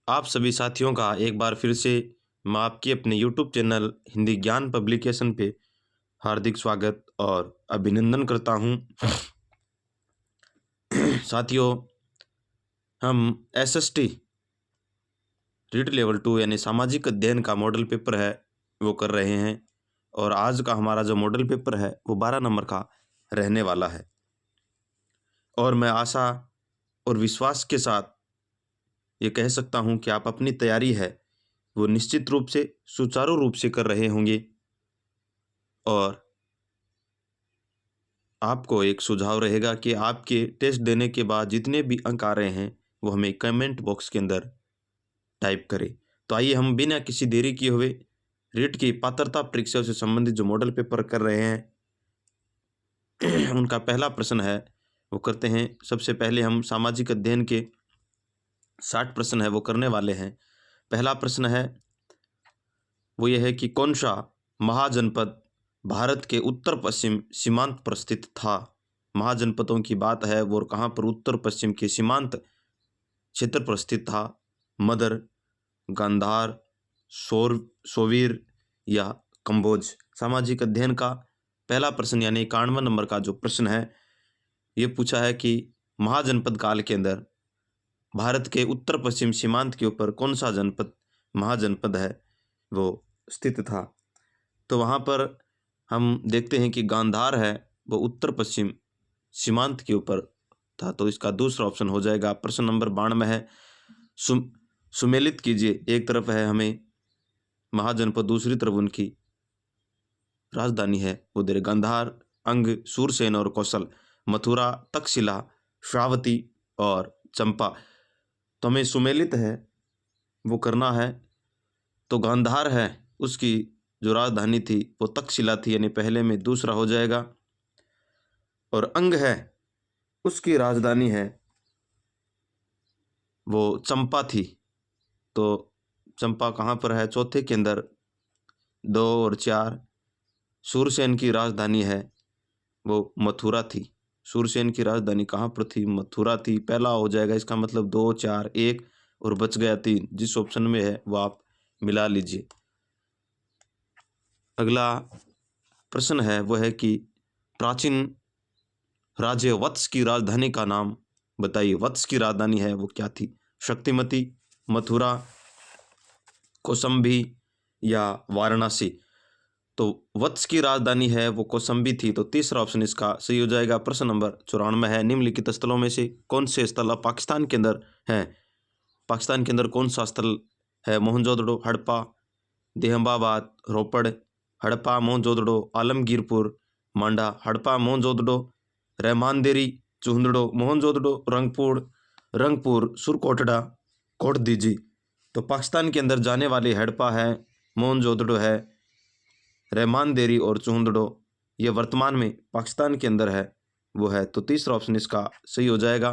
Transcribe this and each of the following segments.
आप सभी साथियों का एक बार फिर से मैं आपके अपने यूट्यूब चैनल हिंदी ज्ञान पब्लिकेशन पे हार्दिक स्वागत और अभिनंदन करता हूं। साथियों, हम एसएसटी रीड लेवल 2 यानी सामाजिक अध्ययन का मॉडल पेपर है वो कर रहे हैं और आज का हमारा जो मॉडल पेपर है वो 12 नंबर का रहने वाला है। और मैं आशा और विश्वास के साथ ये कह सकता हूं कि आप अपनी तैयारी है वो निश्चित रूप से सुचारू रूप से कर रहे होंगे। और आपको एक सुझाव रहेगा कि आपके टेस्ट देने के बाद जितने भी अंक आ रहे हैं वो हमें कमेंट बॉक्स के अंदर टाइप करें। तो आइए हम बिना किसी देरी किए हुए रीट की पात्रता परीक्षाओं से संबंधित जो मॉडल पेपर कर रहे हैं उनका पहला प्रश्न है वो करते हैं। सबसे पहले हम सामाजिक अध्ययन के 60 प्रश्न है वो करने वाले हैं। पहला प्रश्न है वो यह है कि कौन सा महाजनपद भारत के उत्तर पश्चिम सीमांत पर स्थित था। महाजनपदों की बात है वो कहाँ पर उत्तर पश्चिम के सीमांत क्षेत्र पर स्थित था। मदर, गांधार, सोवीर या कंबोज। सामाजिक अध्ययन का पहला प्रश्न यानी 91 नंबर का जो प्रश्न है ये पूछा है कि महाजनपद काल के अंदर भारत के उत्तर पश्चिम सीमांत के ऊपर कौन सा जनपद महाजनपद है वो स्थित था। तो वहाँ पर हम देखते हैं कि गांधार है वो उत्तर पश्चिम सीमांत के ऊपर था। तो इसका दूसरा ऑप्शन हो जाएगा। प्रश्न नंबर 92 है सुमेलित कीजिए। एक तरफ है हमें महाजनपद, दूसरी तरफ उनकी राजधानी है वो दे गांधार, अंग, सूरसेन और कौशल, मथुरा, तक्षशिला, श्रावती और चंपा। तो हमें सुमेलित है वो करना है। तो गांधार है उसकी जो राजधानी थी वो तक्षशिला थी यानी पहले में दूसरा हो जाएगा। और अंग है उसकी राजधानी है वो चंपा थी। तो चंपा कहाँ पर है चौथे के अंदर 2 और 4। सूरसेन की राजधानी है वो मथुरा थी। सूरसेन की राजधानी कहाँ पर थी? मथुरा थी। पहला हो जाएगा इसका मतलब 2, 4, 1 और बच गया 3। जिस ऑप्शन में है वो आप मिला लीजिए। अगला प्रश्न है वो है कि प्राचीन राज्य वत्स की राजधानी का नाम बताइए। वत्स की राजधानी है वो क्या थी? शक्तिमती, मथुरा, कौसंबी या वाराणसी। तो वत्स की राजधानी है वो कौसंबी थी। तो तीसरा ऑप्शन इसका सही हो जाएगा। प्रश्न नंबर 94 है निम्नलिखित स्थलों में से कौन से स्थल अब पाकिस्तान के अंदर हैं? पाकिस्तान के अंदर कौन सा स्थल है? मोहनजोदड़ो, हड़प्पा, देहबाबाद, रोपड़, हड़प्पा, मोहनजोदड़ो, आलमगीरपुर, मांडा, हड़प्पा, मोहनजोदड़ो, रहमानदेरी, चूंदड़ो, मोहनजोदड़ो, रंगपुर, सुरकोटड़ा, कोटदीजी। तो पाकिस्तान के अंदर जाने वाले हड़प्पा है, मोहनजोदड़ो है, रहमानदेरी और चूंदड़ो ये वर्तमान में पाकिस्तान के अंदर है वो है। तो तीसरा ऑप्शन इसका सही हो जाएगा।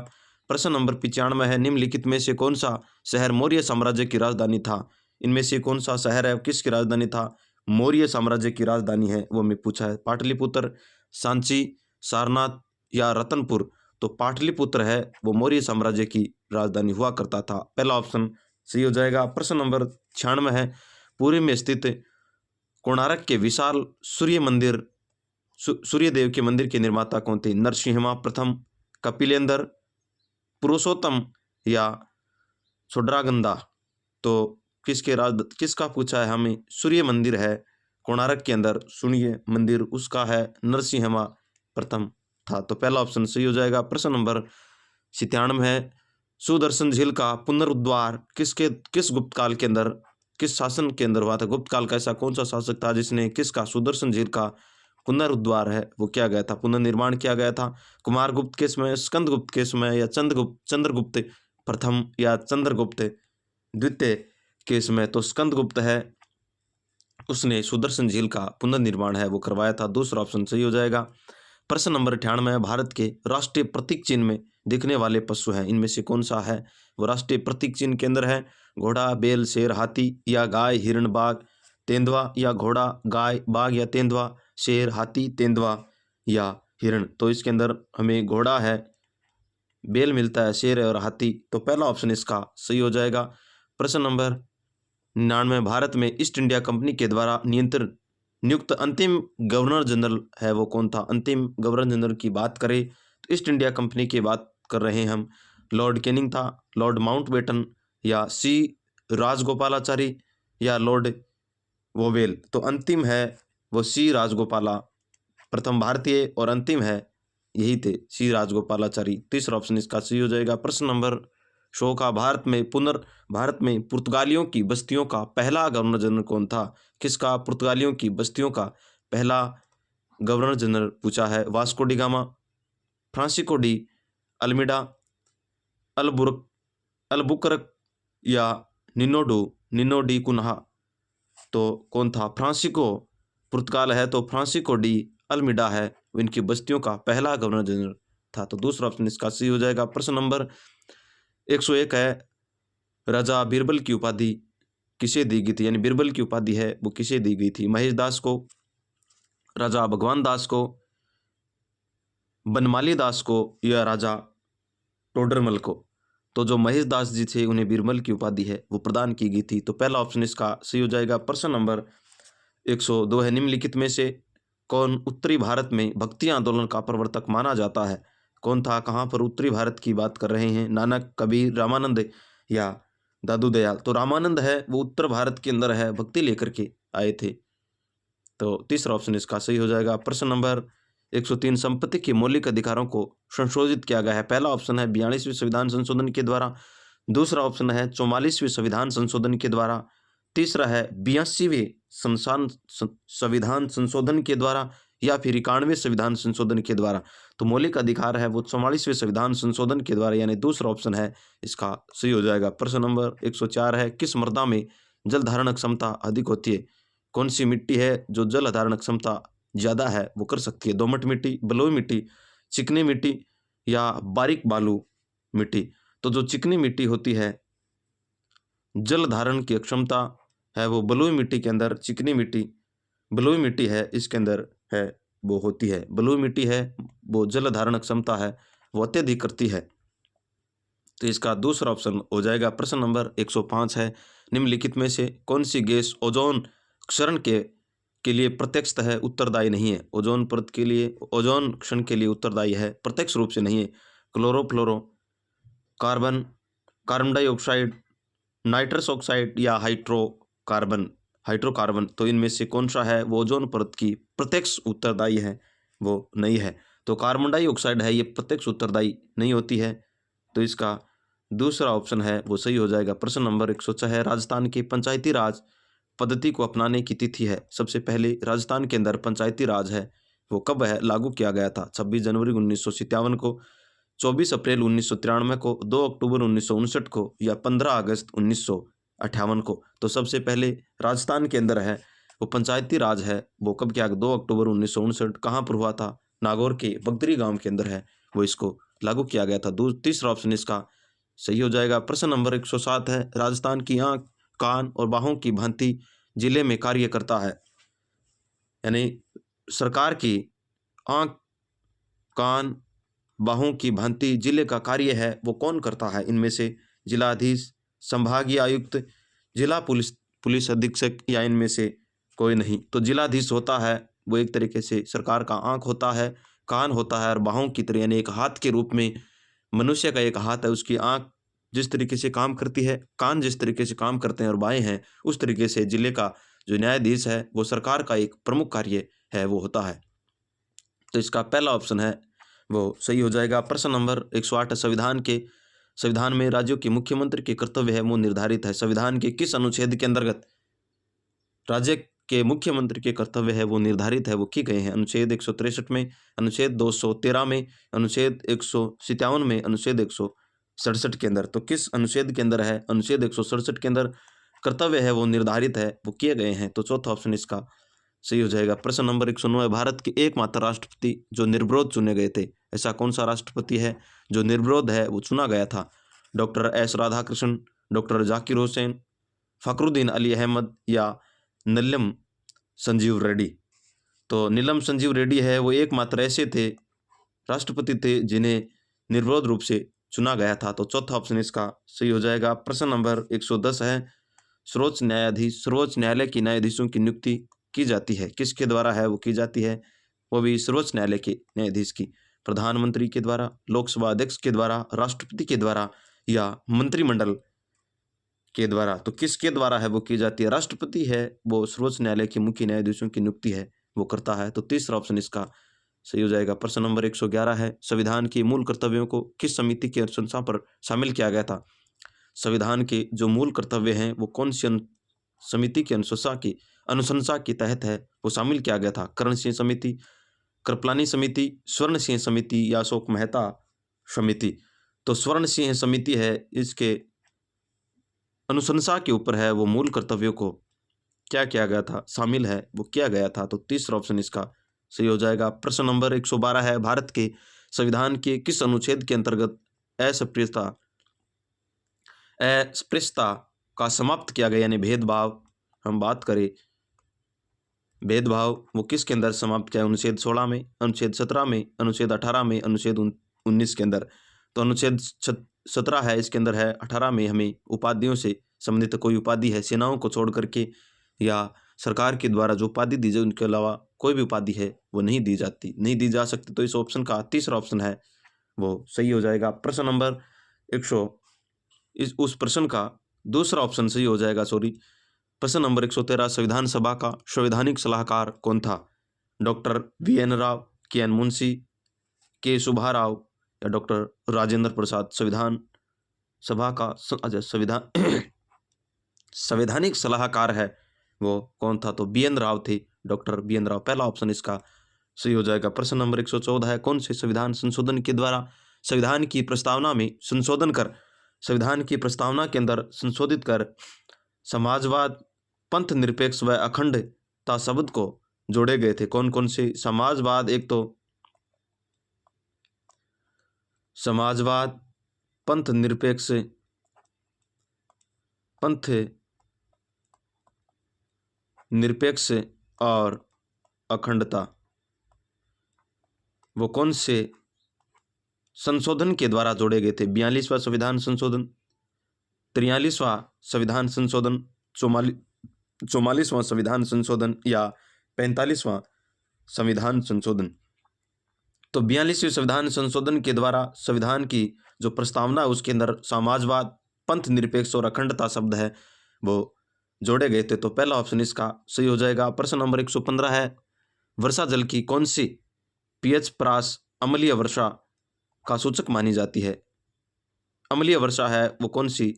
प्रश्न नंबर 95 है निम्नलिखित में से कौन सा शहर मौर्य साम्राज्य की राजधानी था? इनमें से कौन सा शहर है किसकी राजधानी था? मौर्य साम्राज्य की राजधानी है वो हमें पूछा है। पाटलिपुत्र, सांची, सारनाथ या रतनपुर। तो पाटलिपुत्र है वो मौर्य साम्राज्य की राजधानी हुआ करता था। पहला ऑप्शन सही हो जाएगा। प्रश्न नंबर 96 है पुरी में स्थित कोणार्क के विशाल सूर्य मंदिर सूर्य देव के मंदिर के निर्माता कौन थे? नरसिम्हा प्रथम, कपिलेंद्र, पुरुषोत्तम या छोड्रागंदा। तो किसका पूछा है हमें? सूर्य मंदिर है कोणार्क के अंदर, सूर्य मंदिर उसका है नरसिम्हा प्रथम था। तो पहला ऑप्शन सही हो जाएगा। प्रश्न नंबर 97 है सुदर्शन झील का पुनरुद्धार किस गुप्त काल के अंदर किस शासन के अंदर हुआ था? गुप्त काल का ऐसा कौन सा शासक था जिसने किसका सुदर्शन झील का पुनरुद्धार है वो किया गया था, पुनर्निर्माण किया गया था? कुमारगुप्त के समय, स्कंदगुप्त के समय या चंद्रगुप्त प्रथम या चंद्रगुप्त द्वितीय के समय? तो स्कंदगुप्त है उसने सुदर्शन झील का पुनर्निर्माण है वो करवाया था। दूसरा ऑप्शन सही हो जाएगा। प्रश्न नंबर 98 भारत के राष्ट्रीय प्रतीक चिन्ह में दिखने वाले पशु हैं इनमें से कौन सा है? वो राष्ट्रीय प्रतीक चिन्ह के अंदर है घोड़ा, बैल, शेर, हाथी या गाय, हिरण, बाघ, तेंदुआ या घोड़ा, गाय, बाघ या तेंदुआ, शेर, हाथी, तेंदुआ या हिरण। तो इसके अंदर हमें घोड़ा है, बैल मिलता है, शेर है और हाथी। तो पहला ऑप्शन इसका सही हो जाएगा। प्रश्न नंबर 99, भारत में ईस्ट इंडिया कंपनी के द्वारा नियुक्त अंतिम गवर्नर जनरल है वो कौन था? अंतिम गवर्नर जनरल की बात करें तो ईस्ट इंडिया कंपनी की बात कर रहे हैं हम। लॉर्ड कैनिंग था, लॉर्ड माउंटबेटन, या सी राजगोपालाचारी, या लॉर्ड वोवेल। तो अंतिम है वो सी राजगोपाला, प्रथम भारतीय और अंतिम है यही थे सी राजगोपालाचारी। तीसरा ऑप्शन इसका सही हो जाएगा। प्रश्न नंबर 100 का, भारत में पुर्तगालियों की बस्तियों का पहला गवर्नर जनरल कौन था? किसका पुर्तगालियों की बस्तियों का पहला गवर्नर जनरल पूछा है? Vasco D gamma, Francisco de Almeida, Albuquerque, या निनो डी कुन्हा। तो कौन था? फ्रांसिस्को, पुर्तगाल है तो फ्रांसिस्को डी अल्मीडा है इनकी बस्तियों का पहला गवर्नर जनरल था। तो दूसरा ऑप्शन इसका सही हो जाएगा। प्रश्न नंबर 101 है, राजा बीरबल की उपाधि किसे दी गई थी? यानी बीरबल की उपाधि है वो किसे दी गई थी? महेश दास को, राजा भगवान दास को, बनमाली दास को, या राजा टोडरमल को। तो जो महेश दास जी थे उन्हें बीरबल की उपाधि है वो प्रदान की गई थी। तो पहला ऑप्शन इसका सही हो जाएगा। प्रश्न नंबर 102 है, निम्नलिखित में से कौन उत्तरी भारत में भक्ति आंदोलन का प्रवर्तक माना जाता है? कौन था? कहाँ पर? उत्तरी भारत की बात कर रहे हैं। नानक, कबीर, रामानंद, या दादू दयाल। तो रामानंद है वो उत्तर भारत के अंदर है भक्ति लेकर के आए थे। तो तीसरा ऑप्शन इसका सही हो जाएगा। प्रश्न नंबर 103, संपत्ति के मौलिक अधिकारों को संशोधित किया गया है। पहला ऑप्शन है 42वें संविधान संशोधन के द्वारा, दूसरा ऑप्शन है 44वें संविधान संशोधन के द्वारा, तीसरा है 82वें संविधान संशोधन के द्वारा, या फिर 91वें संविधान संशोधन के द्वारा। तो मौलिक अधिकार है वो 44वें संविधान संशोधन के द्वारा, यानी दूसरा ऑप्शन है इसका सही हो जाएगा। प्रश्न नंबर 104 है, किस मृदा में जल धारण क्षमता अधिक होती है? कौन सी मिट्टी है जो जल धारण क्षमता ज़्यादा है वो कर सकती है? दोमट मिट्टी, बलुई मिट्टी, चिकनी मिट्टी, या बारीक बालू मिट्टी। तो जो चिकनी मिट्टी होती है जल धारण की क्षमता है वो बलुई मिट्टी के अंदर, चिकनी मिट्टी बलुई मिट्टी है इसके अंदर है वो होती है। बलुई मिट्टी है वो जल धारण क्षमता है वो अत्यधिक करती है। तो इसका दूसरा ऑप्शन हो जाएगा। प्रश्न नंबर 105 है, निम्नलिखित में से कौन सी गैस ओजोन क्षरण के लिए प्रत्यक्षतः है उत्तरदायी नहीं है? ओजोन परत के लिए, ओजोन क्षरण के लिए उत्तरदायी है, प्रत्यक्ष रूप से नहीं है। Chlorofluoro carbon, carbon dioxide, nitrous oxide, या हाइड्रोकार्बन। तो इनमें से कौन सा है वो ओजोन परत की प्रत्यक्ष उत्तरदायी है? वो नहीं है। तो कार्बन डाइऑक्साइड है ये प्रत्यक्ष उत्तरदायी नहीं होती है। तो इसका दूसरा ऑप्शन है वो सही हो जाएगा। प्रश्न नंबर 106 है, राजस्थान के पंचायती राज पद्धति को अपनाने की तिथि है। सबसे पहले राजस्थान के अंदर पंचायती राज है वो कब है लागू किया गया था? 26 जनवरी 1957 को, 24 अप्रैल 1993 को, 2 अक्टूबर 1959 को, या 15 अगस्त 1958 को। तो सबसे पहले राजस्थान के अंदर है वो पंचायती राज है वो कब किया? 2 अक्टूबर 1959। कहाँ पर हुआ था? नागौर के बगदरी गांव के अंदर है वो इसको लागू किया गया था। तीसरा ऑप्शन इसका सही हो जाएगा। प्रश्न नंबर 107 है, राजस्थान की आंख, कान और बाहों की भांति जिले में कार्य करता है। यानी सरकार की आंख, कान, बाहों की भांति जिले का कार्य है वो कौन करता है? इनमें से जिलाधीश, संभागीय आयुक्त, जिला पुलिस अधीक्षक, या इनमें से कोई नहीं। तो जिलाधीश होता है वो एक तरीके से सरकार का आंख होता है, कान होता है, और बाहों की तरह यानी एक हाथ के रूप में मनुष्य का एक हाथ है, उसकी आंख जिस तरीके से काम करती है, कान जिस तरीके से काम करते हैं और बाएं हैं, उस तरीके से जिले का जो न्यायाधीश है वो सरकार का एक प्रमुख कार्य है वो होता है। तो इसका पहला ऑप्शन है वो सही हो जाएगा। प्रश्न नंबर 108, संविधान में राज्यों के मुख्यमंत्री के कर्तव्य है वो निर्धारित है। संविधान के किस अनुच्छेद के अंतर्गत राज्य के मुख्यमंत्री के कर्तव्य है वो निर्धारित है वो किए गए हैं? अनुच्छेद 163 में, अनुच्छेद 213 में, अनुच्छेद 157 में, अनुच्छेद 167 के अंदर। तो किस अनुच्छेद के अंदर है? अनुच्छेद 167 के अंदर कर्तव्य है वो निर्धारित है वो किए गए हैं। तो चौथा ऑप्शन इसका सही हो जाएगा। प्रश्न नंबर 109 है, भारत के एकमात्र राष्ट्रपति जो निर्विरोध चुने गए थे, ऐसा कौन सा राष्ट्रपति है जो निर्विरोध है वो चुना गया था? Doctor S Radhakrishnan, doctor Zakir Hussain, Fakhruddin Ali Ahmed, या नीलम संजीव रेड्डी। तो नीलम संजीव रेड्डी है वो एकमात्र ऐसे थे राष्ट्रपति थे जिन्हें निर्विरोध रूप से चुना गया था। तो चौथा ऑप्शन इसका सही हो जाएगा। प्रश्न नंबर 110 है, सर्वोच्च न्यायालय के न्यायाधीशों की नियुक्ति की जाती है, किसके द्वारा है वो की जाती है? वो भी सर्वोच्च न्यायालय के न्यायाधीश की। प्रधानमंत्री के द्वारा, लोकसभा अध्यक्ष के द्वारा, राष्ट्रपति के द्वारा या मंत्रिमंडल के द्वारा? तो किसके द्वारा है वो की जाती है? राष्ट्रपति है वो सर्वोच्च न्यायालय के मुख्य न्यायाधीशों की नियुक्ति है वो करता है। तो तीसरा ऑप्शन इसका सही हो जाएगा। प्रश्न नंबर 111 है, संविधान के मूल कर्तव्यों को किस समिति की अनुशंसा पर शामिल किया गया था? संविधान के जो मूल कर्तव्य हैं वो कौन सी समिति की अनुशंसा के तहत है वो शामिल किया गया था? करण सिंह समिति, कृपलानी समिति, स्वर्ण सिंह समिति या अशोक मेहता समिति? तो स्वर्ण सिंह समिति है, इसके अनुशंसा के ऊपर है वो मूल कर्तव्यों को क्या किया गया था, शामिल है वो किया गया था। तो तीसरा ऑप्शन इसका सही हो जाएगा। प्रश्न नंबर 112 है, भारत के संविधान के किस अनुच्छेद के अंतर्गत अस्पृश्यता का समाप्त किया गया? यानी भेदभाव, हम बात करें भेदभाव, वो किसके अंदर समाप्त किया? अनुच्छेद 16 में, अनुच्छेद 17 में, अनुच्छेद 18 में, अनुच्छेद 19 के अंदर? तो अनुच्छेद 17 है, इसके अंदर है। 18 में हमें उपाधियों से संबंधित कोई उपाधि है, सेनाओं को छोड़ करके या सरकार के द्वारा जो उपाधि दी जाए उनके अलावा कोई भी उपाधि है वो नहीं दी जा सकती। तो इस ऑप्शन का तीसरा ऑप्शन है वो सही हो जाएगा। प्रश्न नंबर 100 उस प्रश्न का दूसरा ऑप्शन सही हो जाएगा, सॉरी। प्रश्न नंबर 113, संविधान सभा का संवैधानिक सलाहकार कौन था? Doctor VN Rao, KN Munshi, K Subba Rao या डॉक्टर राजेंद्र प्रसाद? संविधान सभा का संवैधानिक सलाहकार है वो कौन था? तो BN राव थे, डॉक्टर BN राव। पहला ऑप्शन इसका सही हो जाएगा। प्रश्न नंबर 114 है, कौन से संविधान संशोधन के द्वारा संविधान की प्रस्तावना में संशोधन कर, संविधान की प्रस्तावना के अंदर संशोधित कर समाजवाद, पंथ निरपेक्ष व अखंडता शब्द को जोड़े गए थे? कौन कौन से? समाजवाद, एक तो समाजवाद, पंथ निरपेक्ष और अखंडता, वो कौन से संशोधन के द्वारा जोड़े गए थे? 42वां संविधान संशोधन, 43वां संविधान संशोधन, 44वां संविधान संशोधन या 45वां संविधान संशोधन? तो 42वें संविधान संशोधन के द्वारा संविधान की जो प्रस्तावना है उसके अंदर समाजवाद, पंथ निरपेक्ष और अखंडता शब्द है वो जोड़े गए थे। तो पहला ऑप्शन इसका सही हो जाएगा। प्रश्न नंबर 115 है, वर्षा जल की कौन सी pH प्रास अम्लीय वर्षा का सूचक मानी जाती है? अम्लीय वर्षा है वो कौन सी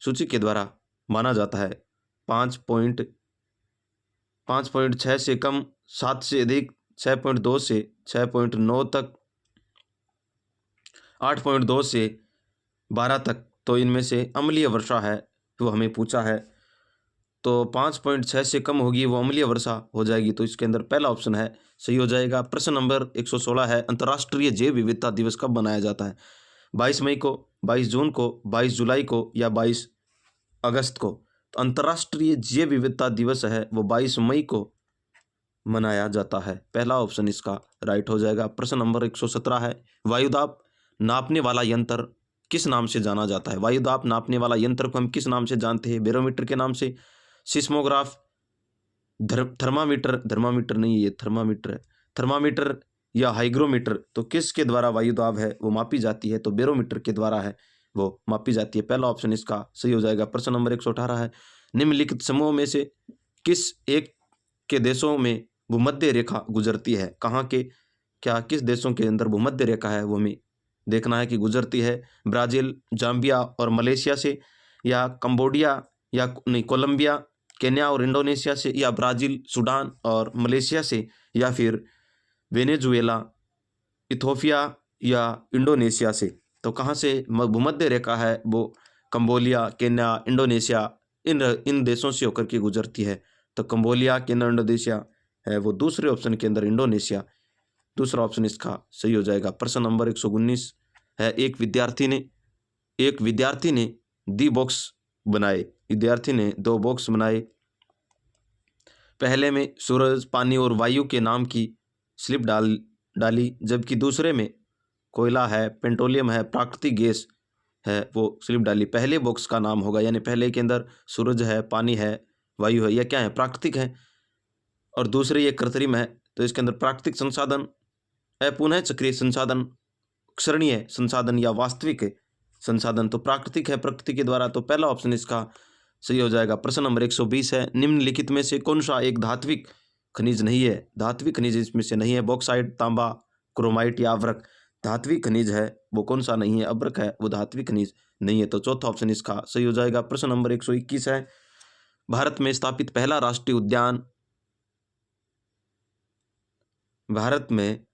सूची के द्वारा माना जाता है? 5.6 से कम, 7 से अधिक, 6.2 से 6.9 तक, 8.2 से 12 तक? तो इनमें से अम्लीय वर्षा है वो हमें पूछा है। तो 5.6 से कम होगी वो अम्लीय वर्षा हो जाएगी। तो इसके अंदर पहला ऑप्शन है सही हो जाएगा। प्रश्न नंबर 116 है, अंतर्राष्ट्रीय जैव विविधता दिवस कब मनाया जाता है? 22 मई को, 22 जून को, 22 जुलाई को या 22 अगस्त को? तो अंतर्राष्ट्रीय जैव विविधता दिवस है वो 22 मई को मनाया जाता है। पहला ऑप्शन इसका राइट हो जाएगा। प्रश्न नंबर 117 है, वायुदाब नापने वाला यंत्र किस नाम से जाना जाता है? वायुदाब नापने वाला यंत्र को हम किस नाम से जानते हैं? बैरोमीटर के नाम से, सिस्मोग्राफ, थर्मामीटर नहीं, ये थर्मामीटर है, थर्मामीटर या हाइग्रोमीटर? तो किसके द्वारा वायुदाब है वो मापी जाती है? तो बैरोमीटर के द्वारा है वो मापी जाती है। पहला ऑप्शन इसका सही हो जाएगा। प्रश्न नंबर 118 है, निम्नलिखित समूह में से किस एक के देशों में भूमध्य रेखा गुजरती है? कहाँ के, क्या किस देशों के अंदर भूमध्य रेखा है वो हमें देखना है कि गुजरती है? ब्राज़ील, जाम्बिया और मलेशिया से, या कंबोडिया या नहीं कोलंबिया, केन्या और इंडोनेशिया से, या ब्राज़ील, सूडान और मलेशिया से, या फिर वेनेजुएला, इथोपिया या इंडोनेशिया से? तो कहाँ से भूमध्य रेखा है वो कंबोडिया, केन्या, इंडोनेशिया, इन देशों से होकर के गुजरती है। तो कंबोडिया, केन्या, इंडोनेशिया है वो दूसरे ऑप्शन के अंदर इंडोनेशिया, दूसरा ऑप्शन इसका सही हो जाएगा। प्रश्न नंबर 119 है, एक विद्यार्थी ने दी बॉक्स बनाए, विद्यार्थी ने 2 बॉक्स बनाए। पहले में सूरज, पानी और वायु के नाम की स्लिप डाली, जबकि दूसरे में कोयला है, पेट्रोलियम है, प्राकृतिक गैस है, वो स्लिप डाली। पहले बॉक्स का नाम होगा, यानी पहले के अंदर सूरज है, पानी है, वायु है, यह क्या है? प्राकृतिक है। और दूसरे ये कृत्रिम है, तो इसके अंदर प्राकृतिक संसाधन, अपुनः चक्रीय संसाधन, क्षरणीय संसाधन या वास्तविक संसाधन। तो प्राकृतिक है, प्रकृति के द्वारा। तो पहला ऑप्शन इसका सही हो जाएगा। प्रश्न नंबर 120 है, निम्नलिखित में से कौन सा एक धात्विक खनिज नहीं है? धात्विक खनिज इसमें से नहीं है। बॉक्साइट, तांबा, क्रोमाइट या अभ्रक। धात्विक खनिज है वो कौन सा नहीं है? अभ्रक है, वो धात्विक खनिज नहीं है। तो चौथा ऑप्शन इसका सही हो जाएगा। प्रश्न नंबर 121 है, भारत में स्थापित पहला राष्ट्रीय उद्यान, भारत में,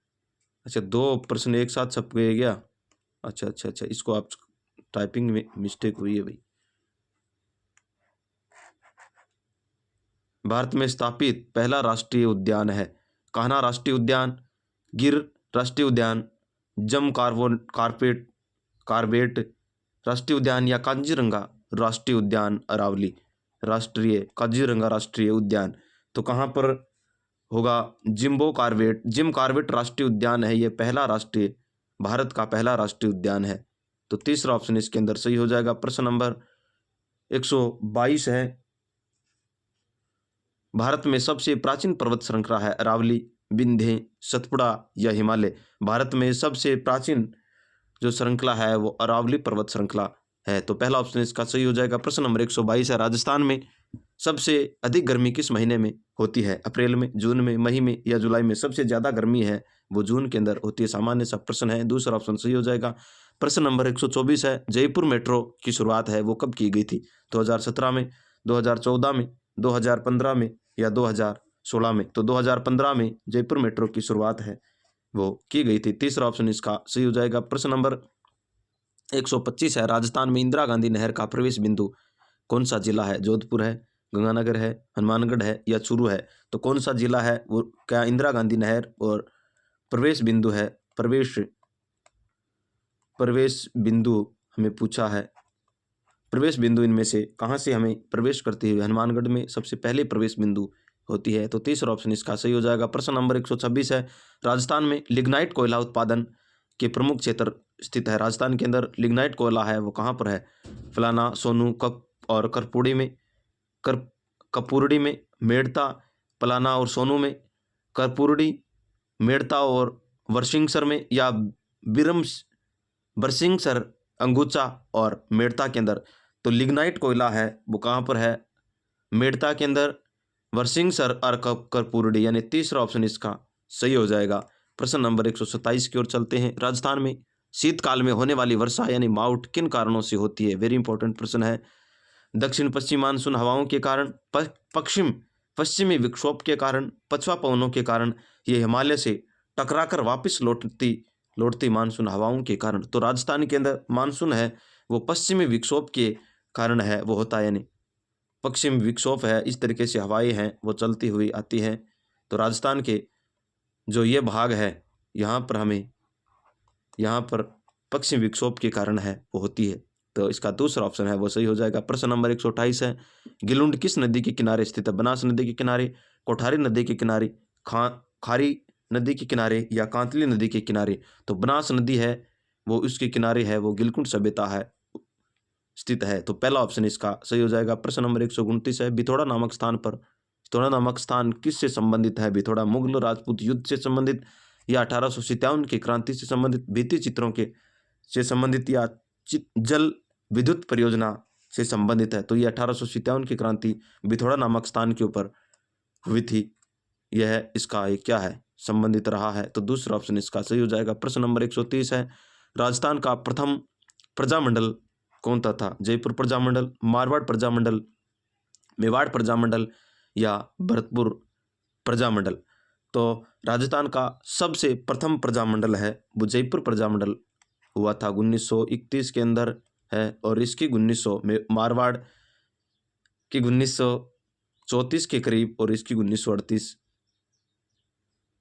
अच्छा 2 प्रश्न एक साथ छप गए क्या? अच्छा, इसको आप टाइपिंग में मिस्टेक हुई है भाई। भारत में स्थापित पहला राष्ट्रीय उद्यान है कान्हा राष्ट्रीय उद्यान, गिर राष्ट्रीय उद्यान, जम कार्बेट राष्ट्रीय उद्यान या काजीरंगा राष्ट्रीय उद्यान अरावली राष्ट्रीय काजीरंगा राष्ट्रीय उद्यान। तो कहाँ पर होगा? जिम कार्बेट राष्ट्रीय उद्यान है, ये पहला राष्ट्रीय, भारत का पहला राष्ट्रीय उद्यान है। तो तीसरा ऑप्शन इसके अंदर सही हो जाएगा। प्रश्न नंबर 122 है, भारत में सबसे प्राचीन पर्वत श्रृंखला है अरावली, विंध्य, सतपुड़ा या हिमालय। भारत में सबसे प्राचीन जो श्रृंखला है वो अरावली पर्वत श्रृंखला है। तो पहला ऑप्शन इसका सही हो जाएगा। प्रश्न नंबर 122 है, राजस्थान में सबसे अधिक गर्मी किस महीने में होती है? अप्रैल में, जून में, मई में या जुलाई में? सबसे ज़्यादा गर्मी है वो जून के अंदर होती है। सामान्य सा प्रश्न है, दूसरा ऑप्शन सही हो जाएगा। प्रश्न नंबर 124 है, जयपुर मेट्रो की शुरुआत है वो कब की गई थी? 2017 में, 2014 में, 2015 में या 2016 में? तो 2015 में जयपुर मेट्रो की शुरुआत है वो की गई थी। तीसरा ऑप्शन इसका सही हो जाएगा। प्रश्न नंबर 125 है, राजस्थान में इंदिरा गांधी नहर का प्रवेश बिंदु कौन सा जिला है? जोधपुर है, गंगानगर है, हनुमानगढ़ है या चूरू है? तो कौन सा जिला है वो? क्या इंदिरा गांधी नहर और प्रवेश बिंदु है, प्रवेश बिंदु हमें पूछा है। प्रवेश बिंदु इनमें से कहाँ से हमें प्रवेश करती है? हनुमानगढ़ में सबसे पहले प्रवेश बिंदु होती है। तो तीसरा ऑप्शन इसका सही हो जाएगा। प्रश्न नंबर 126 है, राजस्थान में लिग्नाइट कोयला उत्पादन के प्रमुख क्षेत्र स्थित है। राजस्थान के अंदर लिग्नाइट कोयला है वो कहाँ पर है? फलाना, सोनू, कपूरड़ी में, मेड़ता, पलाना और सोनू में, कपूरड़ी, मेड़ता और वर्सिंगसर में या बरसिंगसर, अंगुचा और मेड़ता के अंदर? तो लिग्नाइट कोयला है वो कहाँ पर है? मेड़ता के अंदर, वर्सिंगसर और कपूरड़ी, यानी तीसरा ऑप्शन इसका सही हो जाएगा। प्रश्न नंबर 127 की ओर चलते हैं, राजस्थान में शीतकाल में होने वाली वर्षा यानी माउट किन कारणों से होती है? वेरी इंपॉर्टेंट प्रश्न है। दक्षिण पश्चिम मानसून हवाओं के कारण, पश्चिमी विक्षोभ के कारण, पछुआ पवनों के कारण, ये हिमालय से टकराकर वापस लौटती मानसून हवाओं के कारण। तो राजस्थान के अंदर मानसून है वो पश्चिमी विक्षोभ के कारण है वो होता है, यानी पश्चिमी विक्षोभ है, इस तरीके से हवाएं हैं वो चलती हुई आती हैं। तो राजस्थान के जो ये भाग है यहाँ पर पश्चिमी विक्षोभ के कारण है वो होती है। तो इसका दूसरा ऑप्शन है वो सही हो जाएगा। प्रश्न नंबर 128 है, गिलुंड किस नदी के किनारे स्थित है? बनास नदी के किनारे, कोठारी नदी के किनारे, खारी नदी के किनारे या कांतली नदी के किनारे? तो बनास नदी है वो उसके किनारे है वो गिलकुंड सभ्यता है स्थित है। तो पहला ऑप्शन इसका सही हो जाएगा। प्रश्न नंबर 129 है, बिथोड़ा नामक स्थान किससे संबंधित है? बिथोड़ा मुगल राजपूत युद्ध से संबंधित या 1857 की क्रांति से संबंधित, भित्ति चित्रों के से संबंधित या जल विद्युत परियोजना से संबंधित है? तो ये 1857 की क्रांति बिथोड़ा नामक स्थान के ऊपर हुई थी, यह इसका एक क्या है? संबंधित रहा है। तो दूसरा ऑप्शन इसका सही हो जाएगा। प्रश्न नंबर 130 है, राजस्थान का प्रथम प्रजामंडल कौन सा था? जयपुर प्रजामंडल, मारवाड़ प्रजामंडल, मेवाड़ प्रजामंडल या भरतपुर प्रजामंडल? तो राजस्थान का सबसे प्रथम प्रजामंडल है वो जयपुर प्रजामंडल हुआ था 1931 के अंदर है, और इसकी 1900 में मारवाड़ की 1934 के करीब और इसकी 1938।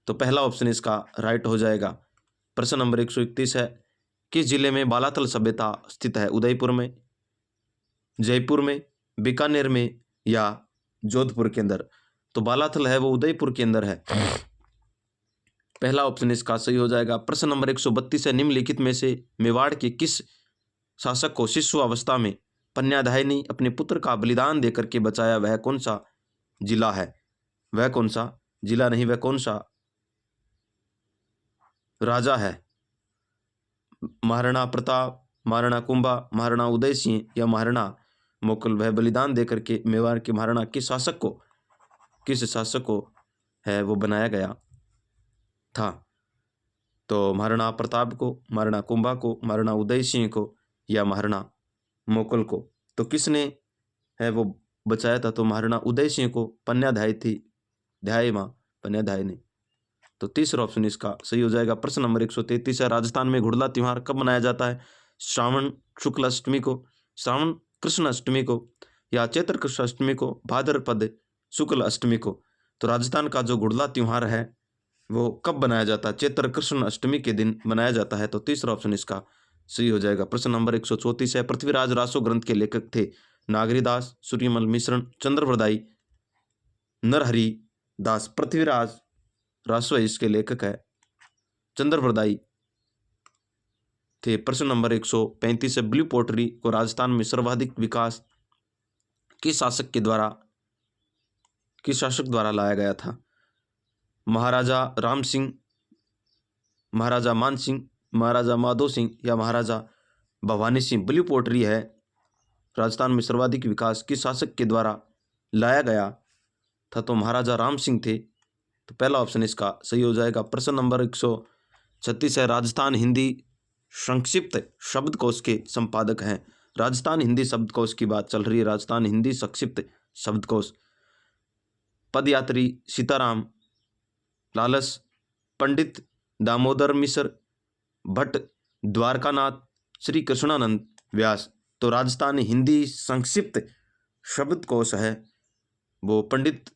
तो पहला ऑप्शन इसका राइट हो जाएगा। प्रश्न नंबर 131 है, किस जिले में बालातल सभ्यता स्थित है? उदयपुर में, जयपुर में, बीकानेर में या जोधपुर के अंदर? तो बालातल है वो उदयपुर के अंदर है। पहला ऑप्शन इसका सही हो जाएगा। प्रश्न नंबर 132 है, निम्नलिखित में से मेवाड़ के किस शासक को शिशु अवस्था में पन्याध्याय ने अपने पुत्र का बलिदान देकर के बचाया, वह कौन सा जिला है? वह कौन सा जिला नहीं, वह कौन सा राजा है? महाराणा प्रताप, महाराणा कुंभा, महाराणा उदय सिंह या महाराणा मोकल? वह बलिदान देकर के मेवाड़ के महाराणा किस शासक को है वो बनाया गया था? तो महाराणा प्रताप को, महाराणा कुंभा को, महाराणा उदय सिंह को या महाराणा मोकल को? तो किसने है वो बचाया था? तो महाराणा उदय सिंह को पन्याध्याय ने। तो तीसरा ऑप्शन इसका सही हो जाएगा। प्रश्न नंबर 133 है, राजस्थान में घुड़ला त्योहार कब मनाया जाता है? श्रावण शुक्ल अष्टमी को, श्रावण कृष्ण अष्टमी को या चैत्र कृष्ण अष्टमी को, भाद्रपद शुक्ल अष्टमी को? तो राजस्थान का जो घुड़ला त्योहार है वो कब मनाया जाता है? चैत्र कृष्ण अष्टमी के दिन मनाया जाता है। तो तीसरा ऑप्शन इसका सही हो जाएगा। प्रश्न नंबर 134 है, पृथ्वीराज रासो ग्रंथ के लेखक थे? नागरीदास, सूर्यमल मिश्रण, चंद्रप्रदायी, नरहरि दास? पृथ्वीराज रासो इसके लेखक है, चंद्रप्रदायी थे। प्रश्न नंबर 135 है, ब्लू पोटरी को राजस्थान में सर्वाधिक विकास किस शासक द्वारा लाया गया था? महाराजा राम सिंह, महाराजा मान सिंह, महाराजा माधो सिंह या महाराजा भवानी सिंह? ब्लू पोटरी है राजस्थान में सर्वाधिक विकास किस शासक के द्वारा लाया गया था? तो महाराजा राम सिंह थे। तो पहला ऑप्शन इसका सही हो जाएगा। प्रश्न नंबर 136 है, राजस्थान हिंदी संक्षिप्त शब्दकोश के संपादक हैं? राजस्थान हिंदी शब्दकोश की बात चल रही है। राजस्थान हिंदी संक्षिप्त शब्दकोश पदयात्री सीताराम लालस, पंडित दामोदर मिश्र, भट्ट द्वारकानाथ, श्री कृष्णानंद व्यास? तो राजस्थान हिंदी संक्षिप्त शब्दकोश है वो पंडित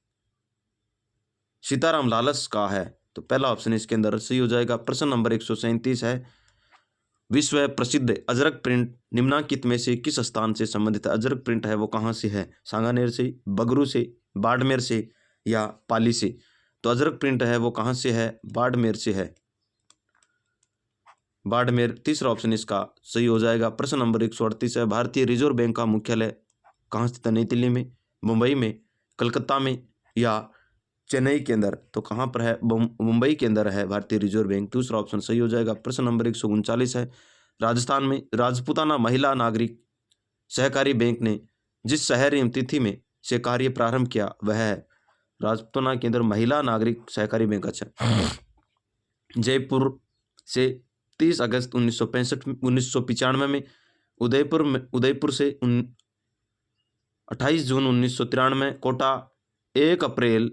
सीताराम लालस का है। तो पहला ऑप्शन इसके अंदर सही हो जाएगा। प्रश्न नंबर 137 है, विश्व प्रसिद्ध अजरक प्रिंट निम्नलिखित में से किस स्थान से संबंधित है? अजरक प्रिंट है वो कहाँ से है? सांगानेर से, बगरू से, बाड़मेर से या पाली से? तो अजरक प्रिंट है वो कहाँ से है? बाड़मेर से है, बाड़मेर। तीसरा ऑप्शन इसका सही हो जाएगा। प्रश्न नंबर 138 है, भारतीय रिजर्व बैंक का मुख्यालय कहाँ स्थित है? नई दिल्ली में, मुंबई में, कलकत्ता में या चेन्नई के अंदर? तो कहाँ पर है? मुंबई के अंदर है भारतीय रिजर्व बैंक। दूसरा ऑप्शन सही हो जाएगा। प्रश्न नंबर 139 है, राजस्थान में राजपूताना महिला नागरिक सहकारी बैंक ने जिस शहर एवं तिथि में से कार्य प्रारंभ किया वह है? राजपूताना के अंदर महिला नागरिक सहकारी बैंक, अच्छा, जयपुर से 30 अगस्त 1995 में, उदयपुर से 28 जून 1993, कोटा 1 अप्रैल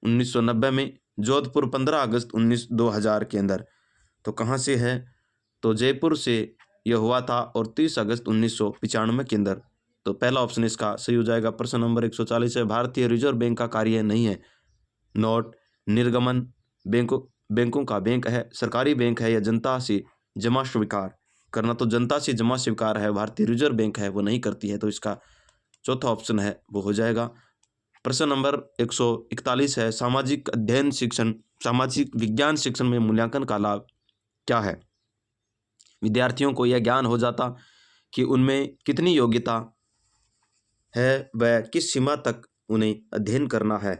1990 में, जोधपुर 15 अगस्त 2000 के अंदर। तो कहाँ से है? तो जयपुर से यह हुआ था और 30 अगस्त 1995 के अंदर। तो पहला ऑप्शन इसका सही हो जाएगा। प्रश्न नंबर 140 है, भारतीय रिजर्व बैंक का कार्य नहीं है नोट निर्गमन, बैंकों का बैंक है, सरकारी बैंक है या जनता से जमा स्वीकार करना? तो जनता से जमा स्वीकार है, भारतीय रिजर्व बैंक है वो नहीं करती है। तो इसका चौथा ऑप्शन है वो हो जाएगा। प्रश्न नंबर 141 है, सामाजिक विज्ञान शिक्षण में मूल्यांकन का लाभ क्या है? विद्यार्थियों को यह ज्ञान हो जाता कि उनमें कितनी योग्यता है, वह किस सीमा तक उन्हें अध्ययन करना है।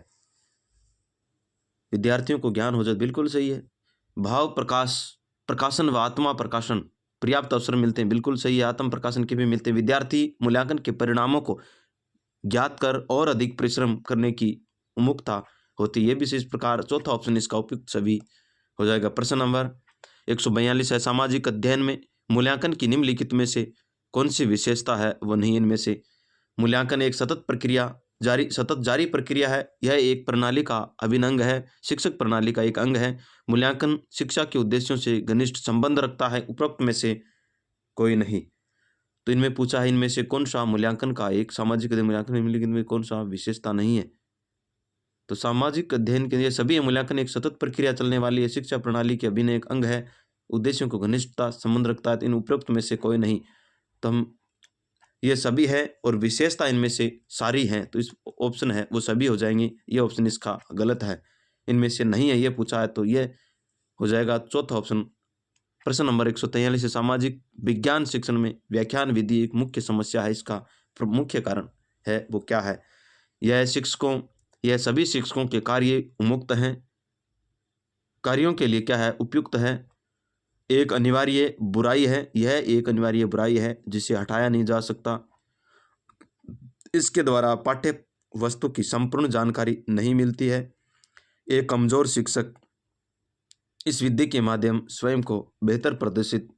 विद्यार्थियों को ज्ञान हो जाता, बिल्कुल सही है। भाव प्रकाशन व आत्मा प्रकाशन पर्याप्त अवसर मिलते हैं, बिल्कुल सही है। आत्म प्रकाशन के भी मिलते हैं। विद्यार्थी मूल्यांकन के परिणामों को ज्ञात कर और अधिक परिश्रम करने की उन्मुखता होती है। भी इस प्रकार चौथा ऑप्शन इसका उपयुक्त सभी हो जाएगा। प्रश्न नंबर 142 है, सामाजिक अध्ययन में मूल्यांकन की निम्नलिखित में से कौन सी विशेषता है वो नहीं? इनमें से मूल्यांकन एक सतत जारी प्रक्रिया है। यह एक प्रणाली का अभिन्न अंग है, शिक्षक प्रणाली का एक अंग है। मूल्यांकन शिक्षा के उद्देश्यों से घनिष्ठ संबंध रखता है, उपरोक्त में से कोई नहीं। तो इनमें पूछा है, इनमें से कौन सा मूल्यांकन का एक सामाजिक मूल्यांकन निम्नलिखित में कौन सा विशेषता नहीं है? तो सामाजिक अध्ययन के लिए सभी मूल्यांकन एक सतत प्रक्रिया चलने वाली है, शिक्षा प्रणाली के अभिन्न एक अंग है, उद्देश्यों को घनिष्ठता संबंध रखता है। इन उपरोक्त में से कोई नहीं। तो हम ये सभी है और विशेषता इनमें से सारी हैं। तो इस ऑप्शन है वो सभी हो जाएंगे। ये ऑप्शन इसका गलत है। इनमें से नहीं है, ये पूछा है, तो ये हो जाएगा चौथा ऑप्शन। प्रश्न नंबर 143 है, सामाजिक विज्ञान शिक्षण में व्याख्यान विधि एक मुख्य समस्या है, इसका मुख्य कारण है वो क्या है? यह सभी शिक्षकों के कार्य उन्मुक्त हैं, कार्यों के लिए क्या है? उपयुक्त है, एक अनिवार्य बुराई है, यह एक अनिवार्य बुराई है जिसे हटाया नहीं जा सकता, इसके द्वारा पाठ्य वस्तु की संपूर्ण जानकारी नहीं मिलती है, एक कमजोर शिक्षक इस विधि के माध्यम स्वयं को बेहतर प्रदर्शित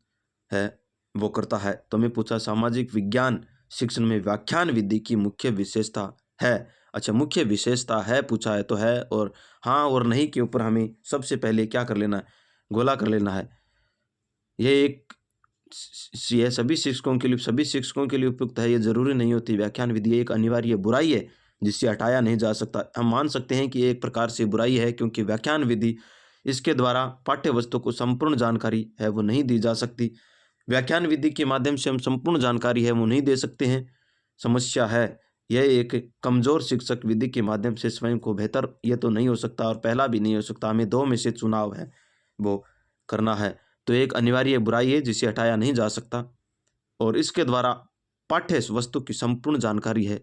है वो करता है। तो मैं पूछा सामाजिक विज्ञान शिक्षण में व्याख्यान विधि की मुख्य विशेषता है। अच्छा, मुख्य विशेषता है पूछा है तो है, और हाँ और नहीं के ऊपर हमें सबसे पहले क्या कर लेना है? गोला कर लेना है। यह सभी शिक्षकों के लिए उपयुक्त है, ये जरूरी नहीं होती। व्याख्यान विधि एक अनिवार्य बुराई है जिससे हटाया नहीं जा सकता। हम मान सकते हैं कि ये एक प्रकार से बुराई है, क्योंकि व्याख्यान विधि इसके द्वारा पाठ्य वस्तु को संपूर्ण जानकारी है वो नहीं दी जा सकती। व्याख्यान विधि के माध्यम से हम संपूर्ण जानकारी है वो नहीं दे सकते हैं। समस्या है यह एक कमजोर शिक्षक विधि के माध्यम से स्वयं को बेहतर, ये तो नहीं हो सकता और पहला भी नहीं हो सकता। हमें दो में से चुनाव है वो करना है। तो एक अनिवार्य बुराई है जिसे हटाया नहीं जा सकता, और इसके द्वारा पाठ्य वस्तु की संपूर्ण जानकारी है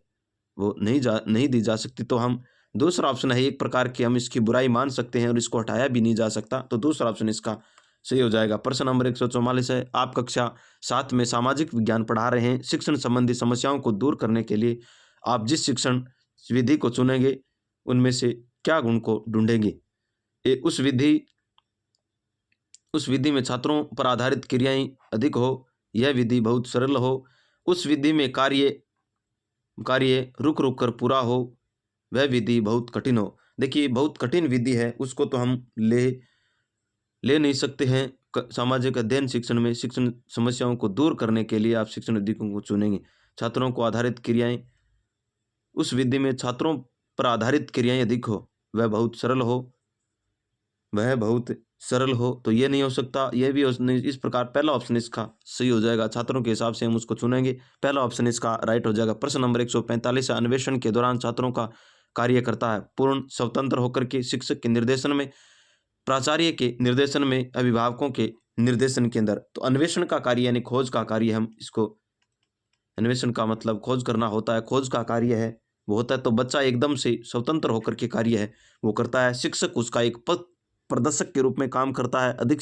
वो नहीं दी जा सकती। तो हम दूसरा ऑप्शन है, एक प्रकार की हम इसकी बुराई मान सकते हैं और इसको हटाया भी नहीं जा सकता, तो दूसरा ऑप्शन इसका सही हो जाएगा। प्रश्न नंबर 144 है, आप कक्षा 7 में सामाजिक विज्ञान पढ़ा रहे हैं। शिक्षण संबंधी समस्याओं को दूर करने के लिए आप जिस शिक्षण विधि को चुनेंगे उनमें से क्या गुण को ढूंढेंगे? उस विधि में छात्रों पर आधारित क्रियाएं अधिक हो, यह विधि बहुत सरल हो, उस विधि में कार्य रुक रुक कर पूरा हो, वह विधि बहुत कठिन हो। देखिए, बहुत कठिन विधि है, उसको तो हम ले नहीं सकते हैं। सामाजिक अध्ययन शिक्षण में शिक्षण समस्याओं को दूर करने के लिए आप शिक्षण विधि को चुनेंगे। छात्रों को आधारित क्रियाएं, उस विधि में छात्रों पर आधारित क्रियाएं अधिक हो, वह बहुत सरल हो, तो ये नहीं हो सकता। यह भी इस प्रकार पहला ऑप्शन इसका सही हो जाएगा। छात्रों के हिसाब से हम उसको चुनेंगे, पहला ऑप्शन इसका राइट हो जाएगा। प्रश्न नंबर 145 है, अन्वेषण के दौरान छात्रों का कार्य करता है पूर्ण स्वतंत्र होकर के शिक्षक के निर्देशन में, प्राचार्य के निर्देशन में, अभिभावकों के निर्देशन के अंदर। तो अन्वेषण का कार्य यानी खोज का कार्य, हम इसको अन्वेषण का मतलब खोज करना होता है, खोज का कार्य है वो होता है। तो बच्चा एकदम से स्वतंत्र होकर के कार्य है वो करता है। शिक्षक उसका एक पथ प्रदर्शक के रूप में काम करता है, अधिक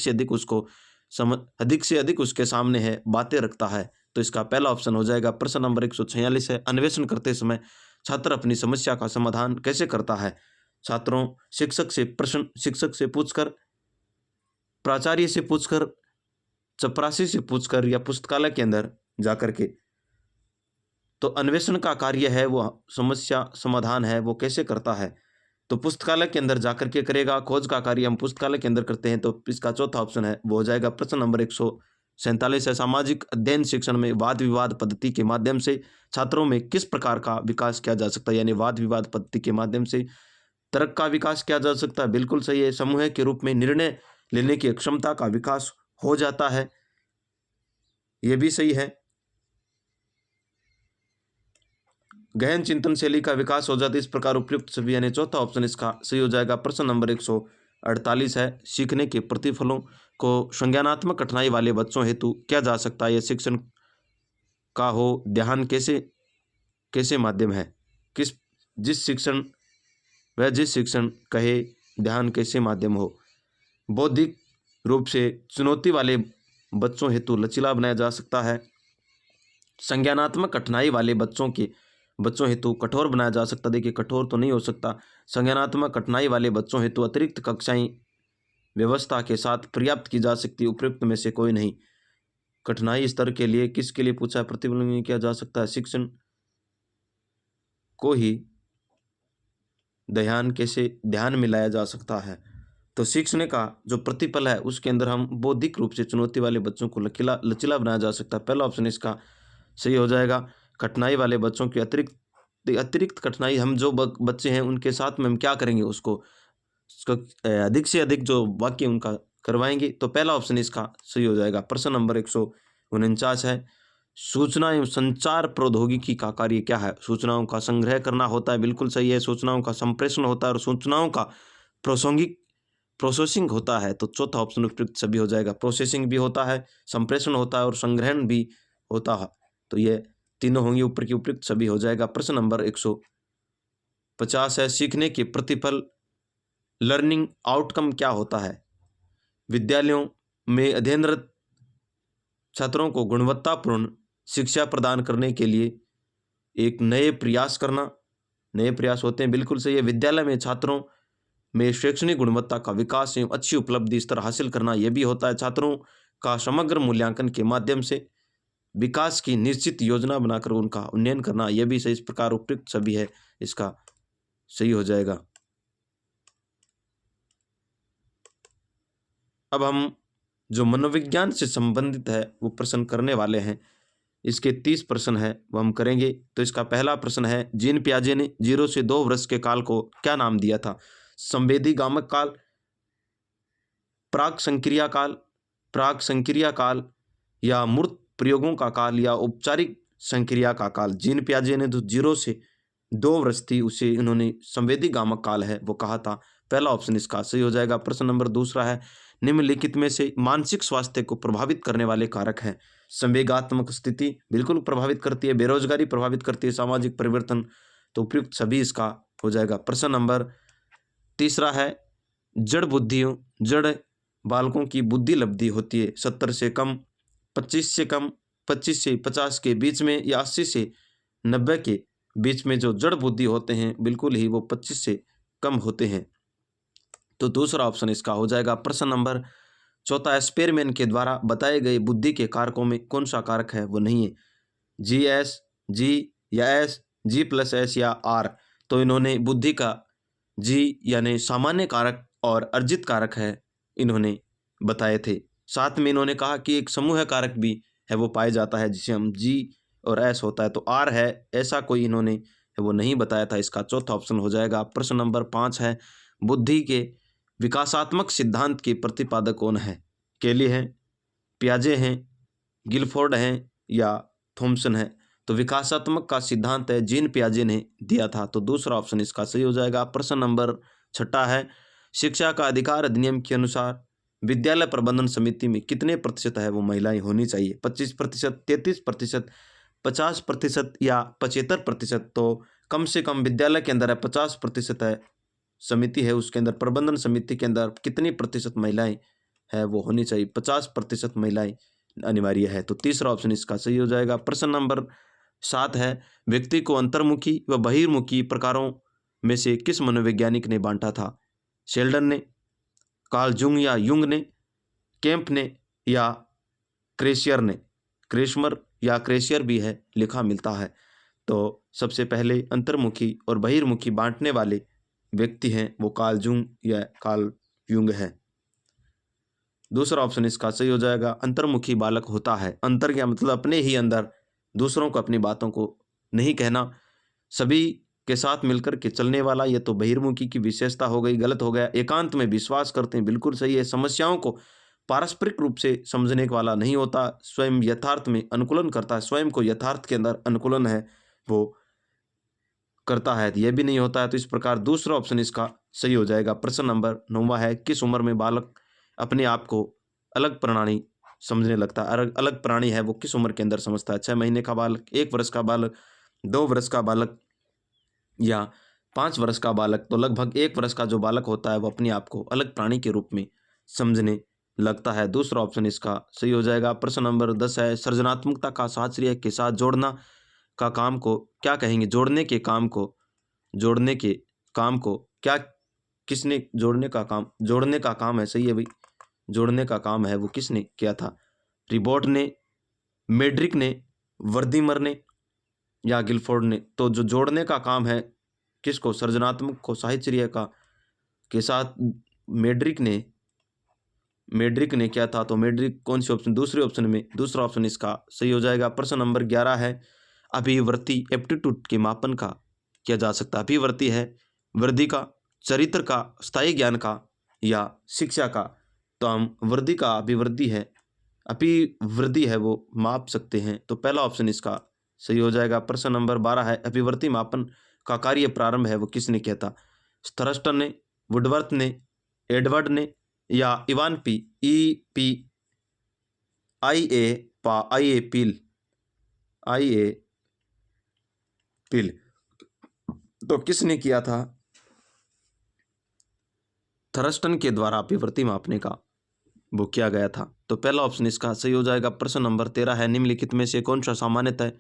से अधिक उसके सामने है बातें रखता है। तो इसका पहला ऑप्शन हो जाएगा। प्रश्न नंबर 146 है, अन्वेषण करते समय छात्र अपनी समस्या का समाधान कैसे करता है? छात्रों शिक्षक से पूछकर, प्राचार्य से पूछकर, चपरासी से पूछकर, या पुस्तकालय के अंदर जाकर के। तो अन्वेषण का कार्य है वो समस्या समाधान है वो कैसे करता है? तो पुस्तकालय के अंदर जाकर के करेगा। खोज का कार्य हम पुस्तकालय के अंदर करते हैं, तो इसका चौथा ऑप्शन है वो हो जाएगा। प्रश्न नंबर 147 है, सामाजिक अध्ययन शिक्षण में वाद विवाद पद्धति के माध्यम से छात्रों में किस प्रकार का विकास किया जा सकता है? यानी वाद विवाद पद्धति के माध्यम से तर्क का विकास किया जा सकता है। बिल्कुल सही है। समूह के रूप में निर्णय लेने की क्षमता का विकास हो जाता है, यह भी सही है। गहन चिंतन शैली का विकास हो जाता है, इस प्रकार उपयुक्त सभी, यानी चौथा ऑप्शन इसका सही हो जाएगा। प्रश्न नंबर 148 है, सीखने के प्रतिफलों को संज्ञानात्मक कठिनाई वाले बच्चों हेतु किया जा सकता है? यह शिक्षण का हो, ध्यान कैसे माध्यम है? जिस शिक्षण कहे ध्यान कैसे माध्यम हो। बौद्धिक रूप से चुनौती वाले बच्चों हेतु लचीला बनाया जा सकता है। संज्ञानात्मक कठिनाई वाले बच्चों हेतु कठोर बनाया जा सकता है। देखिए, कठोर तो नहीं हो सकता। संज्ञानात्मक कठिनाई वाले बच्चों हेतु अतिरिक्त कक्षाएं व्यवस्था के साथ पर्याप्त की जा सकती है, उपयुक्त में से कोई नहीं। कठिनाई स्तर के लिए किसके लिए पूछा है? प्रतिफल में किया जा सकता है शिक्षण को ही ध्यान में लाया जा सकता है। तो सीखने का जो प्रतिफल है उसके अंदर हम बौद्धिक रूप से चुनौती वाले बच्चों को लचीला बनाया जा सकता है। पहला ऑप्शन इसका सही हो जाएगा। कठिनाई वाले बच्चों की अतिरिक्त कठिनाई, हम जो बच्चे हैं उनके साथ में हम क्या करेंगे, उसको अधिक से अधिक जो वाक्य उनका करवाएंगे। तो पहला ऑप्शन इसका सही हो जाएगा। प्रश्न नंबर 149 है, सूचना एवं संचार प्रौद्योगिकी का कार्य क्या है? सूचनाओं का संग्रह करना होता है, बिल्कुल सही है। सूचनाओं का संप्रेषण होता है और सूचनाओं का प्रासंगिक प्रोसेसिंग होता है, तो चौथा ऑप्शन उपयुक्त सभी हो जाएगा। प्रोसेसिंग भी होता है, संप्रेषण होता है और संग्रहण भी होता है, तो ये तीनों होंगे ऊपर की उपयुक्त सभी हो जाएगा। प्रश्न नंबर 150 है, सीखने के प्रतिफल लर्निंग आउटकम क्या होता है? विद्यालयों में अध्ययनरत छात्रों को गुणवत्तापूर्ण शिक्षा प्रदान करने के लिए एक नए प्रयास करना, नए प्रयास होते हैं, बिल्कुल सही है। विद्यालय में छात्रों में शैक्षणिक गुणवत्ता का विकास एवं अच्छी उपलब्धि स्तर हासिल करना, यह भी होता है। छात्रों का समग्र मूल्यांकन के माध्यम से विकास की निश्चित योजना बनाकर उनका उन्नयन करना, यह भी सही। इस प्रकार उपयुक्त सभी है, इसका सही हो जाएगा। अब हम जो मनोविज्ञान से संबंधित है वो प्रश्न करने वाले हैं। इसके 30 प्रश्न है वो हम करेंगे। तो इसका पहला प्रश्न है, जीन पियाजे ने 0 से 2 वर्ष के काल को क्या नाम दिया था? संवेदी गामक काल, प्राक संक्रिया काल या मूर्त प्रयोगों का काल या औपचारिक संक्रिया का काल? जीन पियाजे ने जो 0 से 2 वर्ष थी उसे इन्होंने संवेदी गामक काल है वो कहा था। पहला ऑप्शन इसका सही हो जाएगा। प्रश्न नंबर दूसरा है, निम्नलिखित में से मानसिक स्वास्थ्य को प्रभावित करने वाले कारक हैं? संवेगात्मक स्थिति बिल्कुल प्रभावित करती है, बेरोजगारी प्रभावित करती है, सामाजिक परिवर्तन, तो उपयुक्त सभी इसका हो जाएगा। प्रश्न नंबर तीसरा है, जड़ बालकों की बुद्धि लब्धि होती है 70 से कम, 25 से कम, 25 से 50 के बीच में या 80 से 90 के बीच में जो जड़ बुद्धि होते हैं बिल्कुल ही वो 25 से कम होते हैं, तो दूसरा ऑप्शन इसका हो जाएगा। प्रश्न नंबर चौथा, स्पेरमैन के द्वारा बताए गए बुद्धि के कारकों में कौन सा कारक है वो नहीं है? GS, G या S, G+S या R? तो इन्होंने बुद्धि का G यानी सामान्य कारक और अर्जित कारक है इन्होंने बताए थे। साथ में इन्होंने कहा कि एक समूह कारक भी है वो पाया जाता है जिसे हम G और S होता है, तो R है, ऐसा कोई इन्होंने वो नहीं बताया था। इसका चौथा ऑप्शन हो जाएगा। प्रश्न नंबर 5 है, बुद्धि के विकासात्मक सिद्धांत के प्रतिपादक कौन है? केली हैं, पियाजे हैं, गिलफोर्ड हैं या थॉमसन है? तो विकासात्मक का सिद्धांत है जीन पियाजे ने दिया था, तो दूसरा ऑप्शन इसका सही हो जाएगा। प्रश्न नंबर 6 है, शिक्षा का अधिकार अधिनियम के अनुसार विद्यालय प्रबंधन समिति में कितने प्रतिशत है वो महिलाएं होनी चाहिए? 25%, 33%, 50% या 75%? तो कम से कम विद्यालय के अंदर है 50% है, समिति है उसके अंदर, प्रबंधन समिति के अंदर कितनी प्रतिशत महिलाएं है वो होनी चाहिए? 50% महिलाएं अनिवार्य है, तो तीसरा ऑप्शन इसका सही हो जाएगा। प्रश्न नंबर 7 है, व्यक्ति को अंतर्मुखी व बहिर्मुखी प्रकारों में से किस मनोवैज्ञानिक ने बांटा था? शेल्डन ने, कार्ल जूंग या युंग ने, केम्प ने या क्रेशियर ने? क्रेशमर या क्रेशियर भी है लिखा मिलता है। तो सबसे पहले अंतर्मुखी और बहिर्मुखी बांटने वाले व्यक्ति हैं वो कार्ल जूंग या कार्ल युंग है। दूसरा ऑप्शन इसका सही हो जाएगा। अंतर्मुखी बालक होता है, अंतर क्या मतलब अपने ही अंदर, दूसरों को अपनी बातों को नहीं कहना, सभी के साथ मिलकर के चलने वाला, ये तो बहिर्मुखी की विशेषता हो गई, गलत हो गया। एकांत में विश्वास करते हैं, बिल्कुल सही है। समस्याओं को पारस्परिक रूप से समझने वाला नहीं होता, स्वयं यथार्थ में अनुकूलन करता है, स्वयं को यथार्थ के अंदर अनुकूलन है वो करता है, यह भी नहीं होता है। तो इस प्रकार दूसरा ऑप्शन इसका सही हो जाएगा। प्रश्न नंबर 9 है, किस उम्र में बालक अपने आप को अलग प्राणी समझने लगता है? अलग प्राणी है वो किस उम्र के अंदर समझता है? 6 महीने का बालक, 1 वर्ष का बालक, 2 वर्ष का बालक या 5 वर्ष का बालक? तो लगभग 1 वर्ष का जो बालक होता है वो अपने आप को अलग प्राणी के रूप में समझने लगता है। दूसरा ऑप्शन इसका सही हो जाएगा। प्रश्न नंबर 10 है, सृजनात्मकता का शास्त्रीय के साथ जोड़ना का काम को क्या कहेंगे? जोड़ने के काम को क्या, किसने जोड़ने का काम है, सही है भाई, जोड़ने का काम है वो किसने किया था? रिबॉट ने, मेड्रिक ने, वर्दीमर ने या गिलफोर्ड ने? तो जो जोड़ने का काम है किसको, सृजनात्मक को साहित्य का के साथ मेड्रिक ने किया था। तो मेड्रिक कौन सी ऑप्शन, दूसरे ऑप्शन में दूसरा ऑप्शन इसका सही हो जाएगा। प्रश्न नंबर 11 है, अभिवृत्ति एप्टीट्यूड के मापन का किया जा सकता है? अभिवृत्ति है वृद्धि का, चरित्र का, स्थायी ज्ञान का या शिक्षा का? तो हम वृद्धि का अभिवृद्धि है वो माप सकते हैं, तो पहला ऑप्शन इसका सही हो जाएगा। प्रश्न नंबर 12 है, अभिवृत्ति मापन का कार्य प्रारंभ है वो किसने किया था? थ्रस्टर ने, वुडवर्थ ने, एडवर्ड ने या Ivan P E P I A Peel. तो किसने किया था? थर्स्टन के द्वारा अपवर्ती मापने का वो किया गया था। तो पहला ऑप्शन इसका सही हो जाएगा। प्रश्न नंबर 13 है, निम्नलिखित में से कौन सा सामान्यतः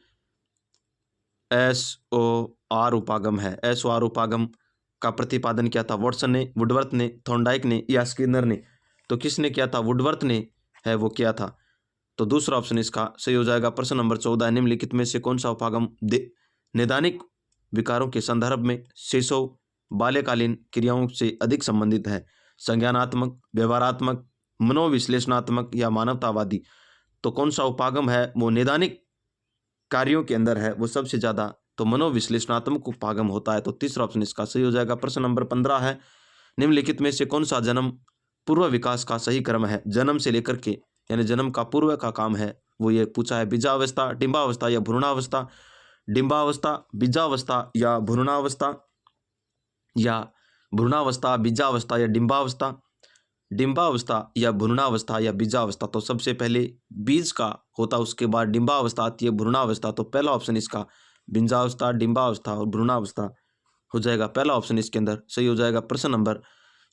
SOR उपागम है? SOR उपागम का प्रतिपादन किया था वाटसन ने, वुडवर्थ ने, थॉर्नडाइक ने या स्किनर ने? तो किसने किया था? वुडवर्थ ने है वो किया था। तो दूसरा ऑप्शन इसका सही हो जाएगा। प्रश्न नंबर 14, निम्नलिखित में से कौन सा उपागम नैदानिक विकारों के संदर्भ में शैशव बाल्यकालीन क्रियाओं से अधिक संबंधित है? संज्ञानात्मक, व्यवहारात्मक, मनोविश्लेषणात्मक या मानवतावादी? तो कौन सा उपागम है वो नैदानिक कार्यों के अंदर है वो सबसे ज़्यादा तो मनोविश्लेषणात्मक उपागम होता है। तो तीसरा ऑप्शन इसका सही हो जाएगा। प्रश्न नंबर 15 है, निम्नलिखित में से कौन सा जन्म पूर्व विकास का सही क्रम है? जन्म से लेकर के यानी जन्म का पूर्व का काम है वो ये पूछा है। बीजावस्था, डिंबावस्था या भ्रूणावस्था? डिंबावस्था, बीजावस्था या भ्रूणावस्था? या भ्रूणावस्था, बीजावस्था या डिंबावस्था? डिंबावस्था या भ्रूणावस्था या बीजावस्था? तो सबसे पहले बीज का होता, उसके बाद डिंबावस्था आती है, भ्रूणावस्था। तो पहला ऑप्शन इसका बीजावस्था, डिंबावस्था और भ्रूणावस्था हो जाएगा। पहला ऑप्शन इसके अंदर सही हो जाएगा। प्रश्न नंबर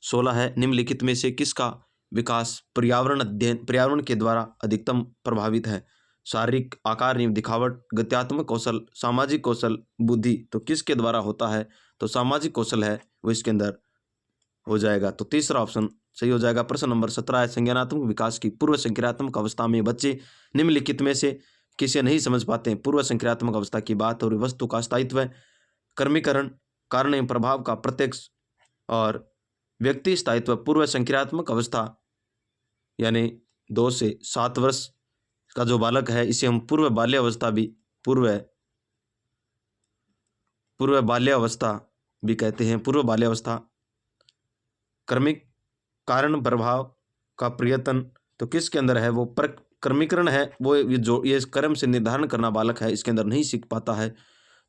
16 है, निम्नलिखित में से किसका विकास पर्यावरण के द्वारा अधिकतम प्रभावित है? शारीरिक आकार एवं दिखावट, गत्यात्मक कौशल, सामाजिक कौशल, बुद्धि? तो किसके द्वारा होता है? तो सामाजिक कौशल है वो इसके अंदर हो जाएगा। तो तीसरा ऑप्शन सही हो जाएगा। प्रश्न नंबर 17 है, संज्ञानात्मक विकास की पूर्व संक्रियात्मक अवस्था में बच्चे निम्नलिखित में से किसे नहीं समझ पाते हैं? पूर्व संक्रियात्मक अवस्था की बात हो रही, वस्तु का स्थायित्व, कर्मीकरण, कारण एवं प्रभाव का प्रत्यक्ष और व्यक्ति स्थायित्व। पूर्व संक्रियात्मक अवस्था यानी 2 से 7 वर्ष का जो बालक है इसे हम पूर्व बाल्यावस्था भी कहते हैं। पूर्व बाल्यावस्था, क्रमिक कारण प्रभाव का प्रयत्न तो किसके अंदर है? वो क्रमीकरण है वो जो ये क्रम से निर्धारण करना बालक है इसके अंदर नहीं सीख पाता है।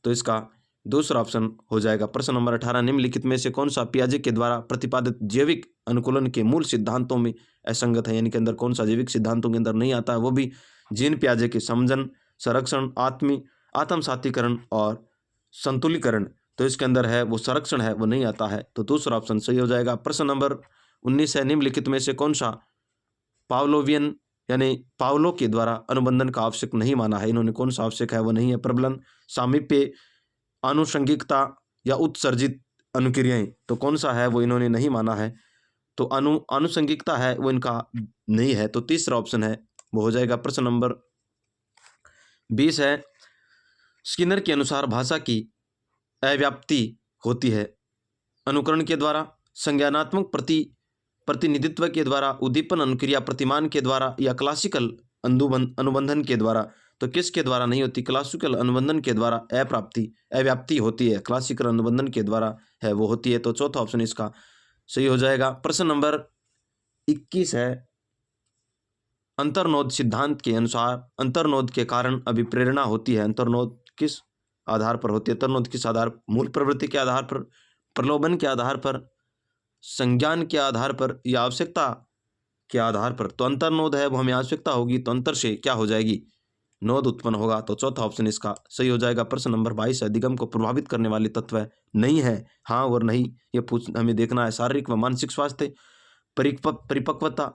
तो इसका दूसरा ऑप्शन हो जाएगा। प्रश्न नंबर 18, निम्नलिखित में से कौन सा पियाजे के द्वारा प्रतिपादित जैविक अनुकूलन के मूल सिद्धांतों में असंगत है? यानी के अंदर कौन सा जैविक सिद्धांतों के अंदर नहीं आता है? वो भी जीन पियाजे के समजन, संरक्षण, आत्म सातीकरण और संतुलीकरण। तो इसके अंदर है वो संरक्षण है वो नहीं आता है। तो दूसरा ऑप्शन सही हो जाएगा। प्रश्न नंबर 19 है, निम्नलिखित में से कौन सा पावलोवियन यानी पावलो के द्वारा अनुबंधन का आवश्यक नहीं माना है? इन्होंने कौन सा आवश्यक है वो नहीं है। प्रबलन, सामीप्य, आनुषंगिकता या उत्सर्जित अनुक्रियाएं? तो कौन सा है वो इन्होंने नहीं माना है। तो आनुषंगिकता है वो इनका नहीं है। तो तीसरा ऑप्शन है वो हो जाएगा। प्रश्न नंबर 20 है, स्किनर के अनुसार भाषा की अव्याप्ति होती है अनुकरण के द्वारा, संज्ञानात्मक प्रतिनिधित्व के द्वारा, उद्दीपन अनुक्रिया प्रतिमान के द्वारा या क्लासिकल अनुबंधन के द्वारा? तो किसके द्वारा नहीं होती? क्लासिकल अनुबंधन के द्वारा अव्याप्ति होती है, क्लासिकल अनुबंधन के द्वारा है वो होती है। तो चौथा ऑप्शन इसका सही हो जाएगा। प्रश्न नंबर 21 है, अंतर्नोद सिद्धांत के अनुसार अंतर्नोद के कारण अभिप्रेरणा होती है। अंतर्नोद किस आधार पर होती है? अंतर्नोद किस आधार? मूल प्रवृत्ति के आधार पर, प्रलोभन के आधार पर, संज्ञान के आधार पर या आवश्यकता के आधार पर? तो अंतर्नोद है वो हमें आवश्यकता होगी तो अंतर से क्या हो जाएगी? नोद उत्पन्न होगा। तो चौथा ऑप्शन इसका सही हो जाएगा। प्रश्न नंबर 22 है, अधिगम को प्रभावित करने वाले तत्व नहीं है, हाँ और नहीं, ये हमें देखना है। शारीरिक व मानसिक स्वास्थ्य, परिपक्वता,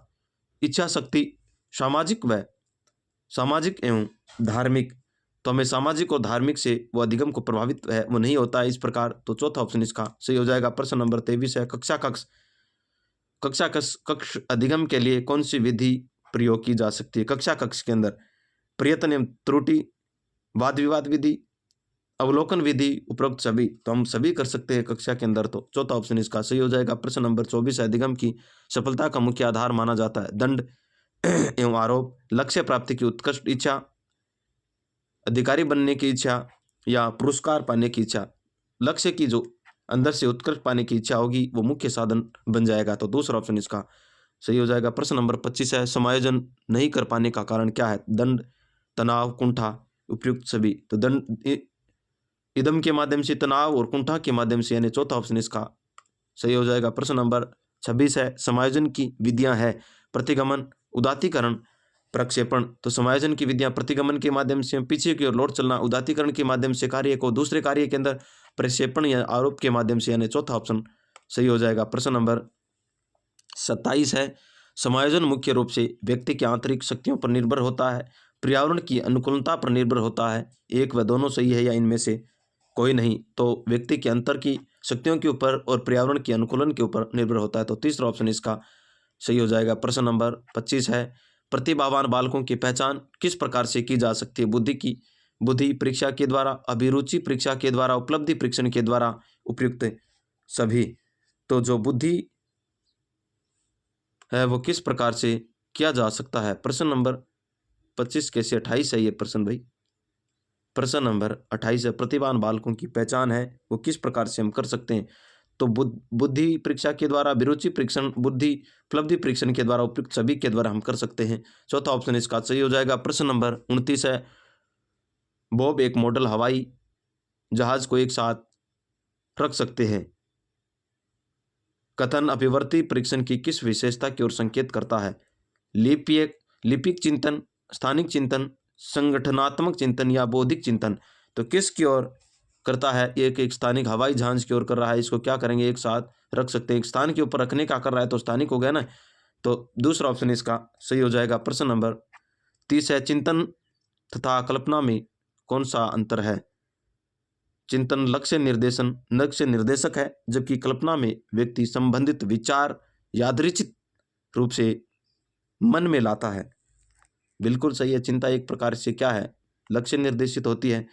इच्छा शक्ति, सामाजिक एवं धार्मिक? तो हमें सामाजिक और धार्मिक से वो अधिगम को प्रभावित है वो नहीं होता है इस प्रकार। तो चौथा ऑप्शन इसका सही हो जाएगा। प्रश्न नंबर 23 है, कक्ष अधिगम के लिए कौन सी विधि प्रयोग की जा सकती है? कक्षा कक्ष के अंदर प्रयत्न एवं त्रुटि, वाद विवाद विधि, अवलोकन विधि, उपरोक्त सभी? तो हम सभी कर सकते हैं कक्षा के अंदर। तो चौथा ऑप्शन इसका सही हो जाएगा। प्रश्न नंबर 24 है, अधिगम की सफलता का मुख्य आधार माना जाता है दंड एवं आरोप, लक्ष्य प्राप्ति की उत्कृष्ट इच्छा, अधिकारी बनने की इच्छा या पुरस्कार पाने की इच्छा? लक्ष्य की जो अंदर से उत्कृष्ट पाने की इच्छा होगी वो मुख्य साधन बन जाएगा। तो दूसरा ऑप्शन इसका सही हो जाएगा। प्रश्न नंबर 25 है, समायोजन नहीं कर पाने का कारण क्या है? दंड, तनाव, कुंठा, उपयुक्त सभी? तो दंड इदम के माध्यम से, तनाव और कुंठा के माध्यम से, यानी चौथा ऑप्शन इसका सही हो जाएगा। प्रश्न नंबर 26 है समायोजन की विधियां है प्रतिगमन, उदात्तीकरण, प्रक्षेपण। तो समायोजन की विधियां प्रतिगमन के माध्यम से पीछे की ओर लौट चलना, उदात्तीकरण के माध्यम से कार्य को दूसरे कार्य के अंदर, प्रक्षेपण या आरोप के माध्यम से, यानी चौथा ऑप्शन सही हो जाएगा। प्रश्न नंबर 27 है समायोजन मुख्य रूप से व्यक्ति की आंतरिक शक्तियों पर निर्भर होता है, पर्यावरण की अनुकूलता पर निर्भर होता है। एक व दोनों सही है या इनमें से कोई नहीं? तो व्यक्ति के अंतर की शक्तियों के ऊपर और पर्यावरण के अनुकूलन के ऊपर निर्भर होता है। तो तीसरा ऑप्शन इसका सही हो जाएगा। प्रश्न नंबर 25 है प्रतिभावान बालकों की पहचान किस प्रकार से की जा सकती है? बुद्धि परीक्षा के द्वारा, अभिरुचि परीक्षा के द्वारा, उपलब्धि परीक्षण के द्वारा, उपयुक्त सभी। तो जो बुद्धि है वो किस प्रकार से किया जा सकता है? प्रश्न नंबर 25 कैसे 28 है ये प्रश्न भाई। प्रश्न नंबर 28 है प्रतिभावान बालकों की पहचान है वो किस प्रकार से हम कर सकते हैं? तो बुद्धि परीक्षा के द्वारा, अभिरुचि परीक्षण, बुद्धि उपलब्धि परीक्षण के द्वारा, उपयुक्त सभी के द्वारा हम कर सकते हैं। चौथा ऑप्शन इसका सही हो जाएगा। प्रश्न नंबर 29 है बॉब एक मॉडल हवाई जहाज को एक साथ रख सकते हैं। कथन अभिवर्ती परीक्षण की किस विशेषता की ओर संकेत करता है? लिपिक चिंतन, स्थानिक चिंतन, संगठनात्मक चिंतन या बौद्धिक चिंतन। तो किस की ओर करता है? एक स्थानिक हवाई जहाज की ओर कर रहा है। इसको क्या करेंगे? एक साथ रख सकते हैं। एक स्थान के ऊपर रखने का कर रहा है तो स्थानिक हो गया ना, तो दूसरा ऑप्शन इसका सही हो जाएगा। प्रश्न नंबर 30 है चिंतन तथा कल्पना में कौन सा अंतर है? चिंतन लक्ष्य निर्देशक है, जबकि कल्पना में व्यक्ति संबंधित विचार यादृच्छिक रूप से मन में लाता है। बिल्कुल सही है। चिंता एक प्रकार से क्या है? लक्ष्य निर्देशित होती है।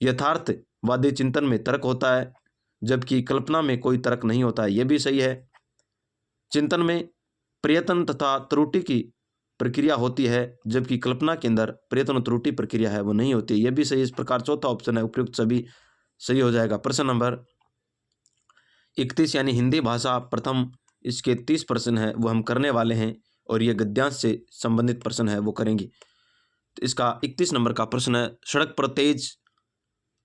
यथार्थवादी चिंतन में तर्क होता है, जबकि कल्पना में कोई तर्क नहीं होता है। यह भी सही है। चिंतन में प्रयत्न तथा त्रुटि की प्रक्रिया होती है, जबकि कल्पना के अंदर प्रयत्न त्रुटि प्रक्रिया है वो नहीं होती। यह भी सही। इस प्रकार चौथा ऑप्शन है उपयुक्त सभी सही हो जाएगा। प्रश्न नंबर 31 यानी हिंदी भाषा प्रथम, इसके 30 प्रश्न है वो हम करने वाले हैं और ये गद्यांश से संबंधित प्रश्न है वो करेंगे। तो इसका 31 नंबर का प्रश्न है सड़क पर तेज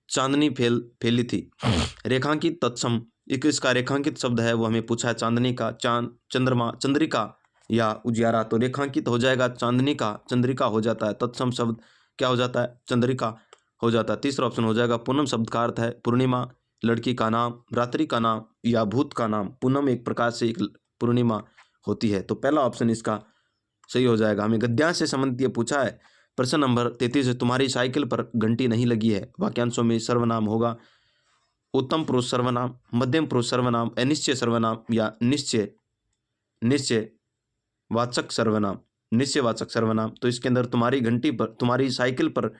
चांदनी फैली थी, रेखांकित तत्सम। एक इसका रेखांकित शब्द है वो हमें पूछा है चांदनी का, चांद, चंद्रमा, चंद्रिका या उजियारा। तो रेखांकित हो जाएगा चांदनी का, चंद्रिका हो जाता है। तत्सम शब्द क्या हो जाता है? चंद्रिका हो जाता है। तीसरा ऑप्शन हो जाएगा पूनम शब्द का अर्थ है पूर्णिमा, लड़की का नाम, रात्रि का नाम या भूत का नाम। पूनम एक प्रकार से एक पूर्णिमा होती है। तो पहला ऑप्शन इसका सही हो जाएगा। हमें गद्यांश से संबंधित ये पूछा है। प्रश्न नंबर 33 है तुम्हारी साइकिल पर घंटी नहीं लगी है। वाक्यांशों में सर्वनाम होगा उत्तम पुरुष सर्वनाम, मध्यम पुरुष सर्वनाम, अनिश्चय सर्वनाम या निश्चयवाचक सर्वनाम, निश्चयवाचक सर्वनाम। तो इसके अंदर तुम्हारी साइकिल पर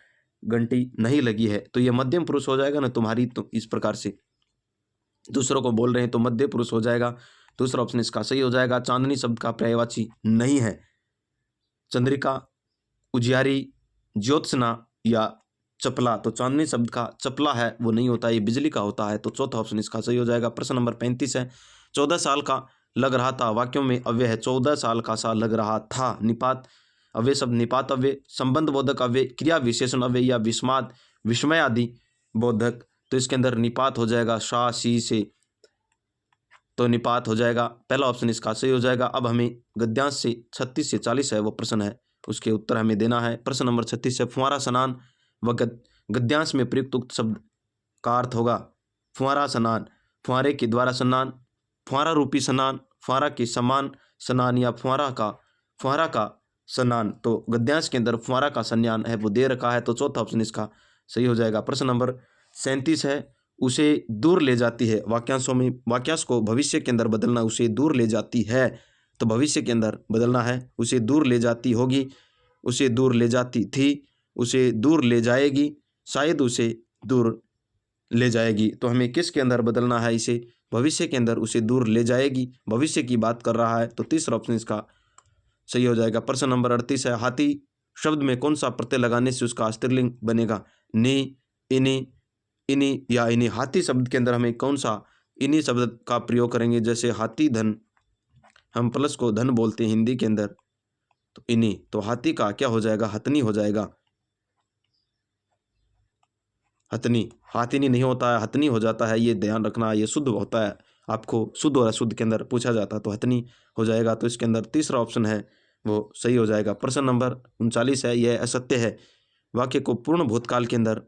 घंटी नहीं लगी है तो ये मध्यम पुरुष हो जाएगा ना। तुम्हारी तो इस प्रकार से दूसरों को बोल रहे हैं तो मध्य पुरुष हो जाएगा। दूसरा ऑप्शन इसका सही हो जाएगा। चांदनी शब्द का पर्यायवाची नहीं है। चंद्रिका, उजियारी, ज्योत्सना या चपला। तो चांदनी शब्द का चपला है वो नहीं होता, ये बिजली का होता है। तो चौथा ऑप्शन इसका सही हो जाएगा। प्रश्न नंबर 35 है 14 साल का लग रहा था। वाक्यों में अव्यय है 14 साल का सा लग रहा था। निपात अव्यय शब्द निपात अव्यय, संबंध बोधक अव्यय, क्रिया विशेषण अव्यय या विस्माद विस्मय आदि बोधक। तो इसके अंदर निपात हो जाएगा शा सी से, तो निपात हो जाएगा। पहला ऑप्शन इसका सही हो जाएगा। अब हमें गद्यांश से 36 से 40 है वो प्रश्न है उसके उत्तर हमें देना है। प्रश्न नंबर 36 है फुहारा स्नान व गद्यांश में प्रयुक्त उक्त शब्द का अर्थ होगा फुहारा स्नान, फुहारे के द्वारा स्नान, फुहारा रूपी स्नान, फुहारा के समान स्नान या फुहारा का स्नान। तो गद्यांश के अंदर फुहारा का संज्ञान है वो दे रखा है। तो चौथा ऑप्शन इसका सही हो जाएगा। प्रश्न नंबर 37 है उसे दूर ले जाती है। वाक्यांशों में वाक्यांश को भविष्य के अंदर बदलना, उसे दूर ले जाती है तो भविष्य के अंदर बदलना है। उसे दूर ले जाती होगी, उसे दूर ले जाती थी, उसे दूर ले जाएगी, शायद उसे दूर ले जाएगी। तो हमें किसके अंदर बदलना है? इसे भविष्य के अंदर उसे दूर ले जाएगी, भविष्य की बात कर रहा है। तो तीसरा ऑप्शन इसका सही हो जाएगा। प्रश्न नंबर 38 है हाथी शब्द में कौन सा प्रत्यय लगाने से उसका स्त्रीलिंग बनेगा? नी, इनी, इनी या इनी। हाथी शब्द के अंदर हमें कौन सा इनी शब्द का प्रयोग करेंगे? जैसे हाथी धन, हम प्लस को धन बोलते हैं हिंदी के अंदर, तो इनी। तो हाथी का क्या हो जाएगा? हथनी हो जाएगा। हथनी, हाथिनी नहीं होता है, हथनी हो जाता है। ये ध्यान रखना, ये शुद्ध होता है आपको शुद्ध और अशुद्ध के अंदर पूछा जाता तो हथनी हो जाएगा। तो इसके अंदर तीसरा ऑप्शन है वो सही हो जाएगा। प्रश्न नंबर 39 है, यह असत्य है। वाक्य को पूर्ण भूतकाल के अंदर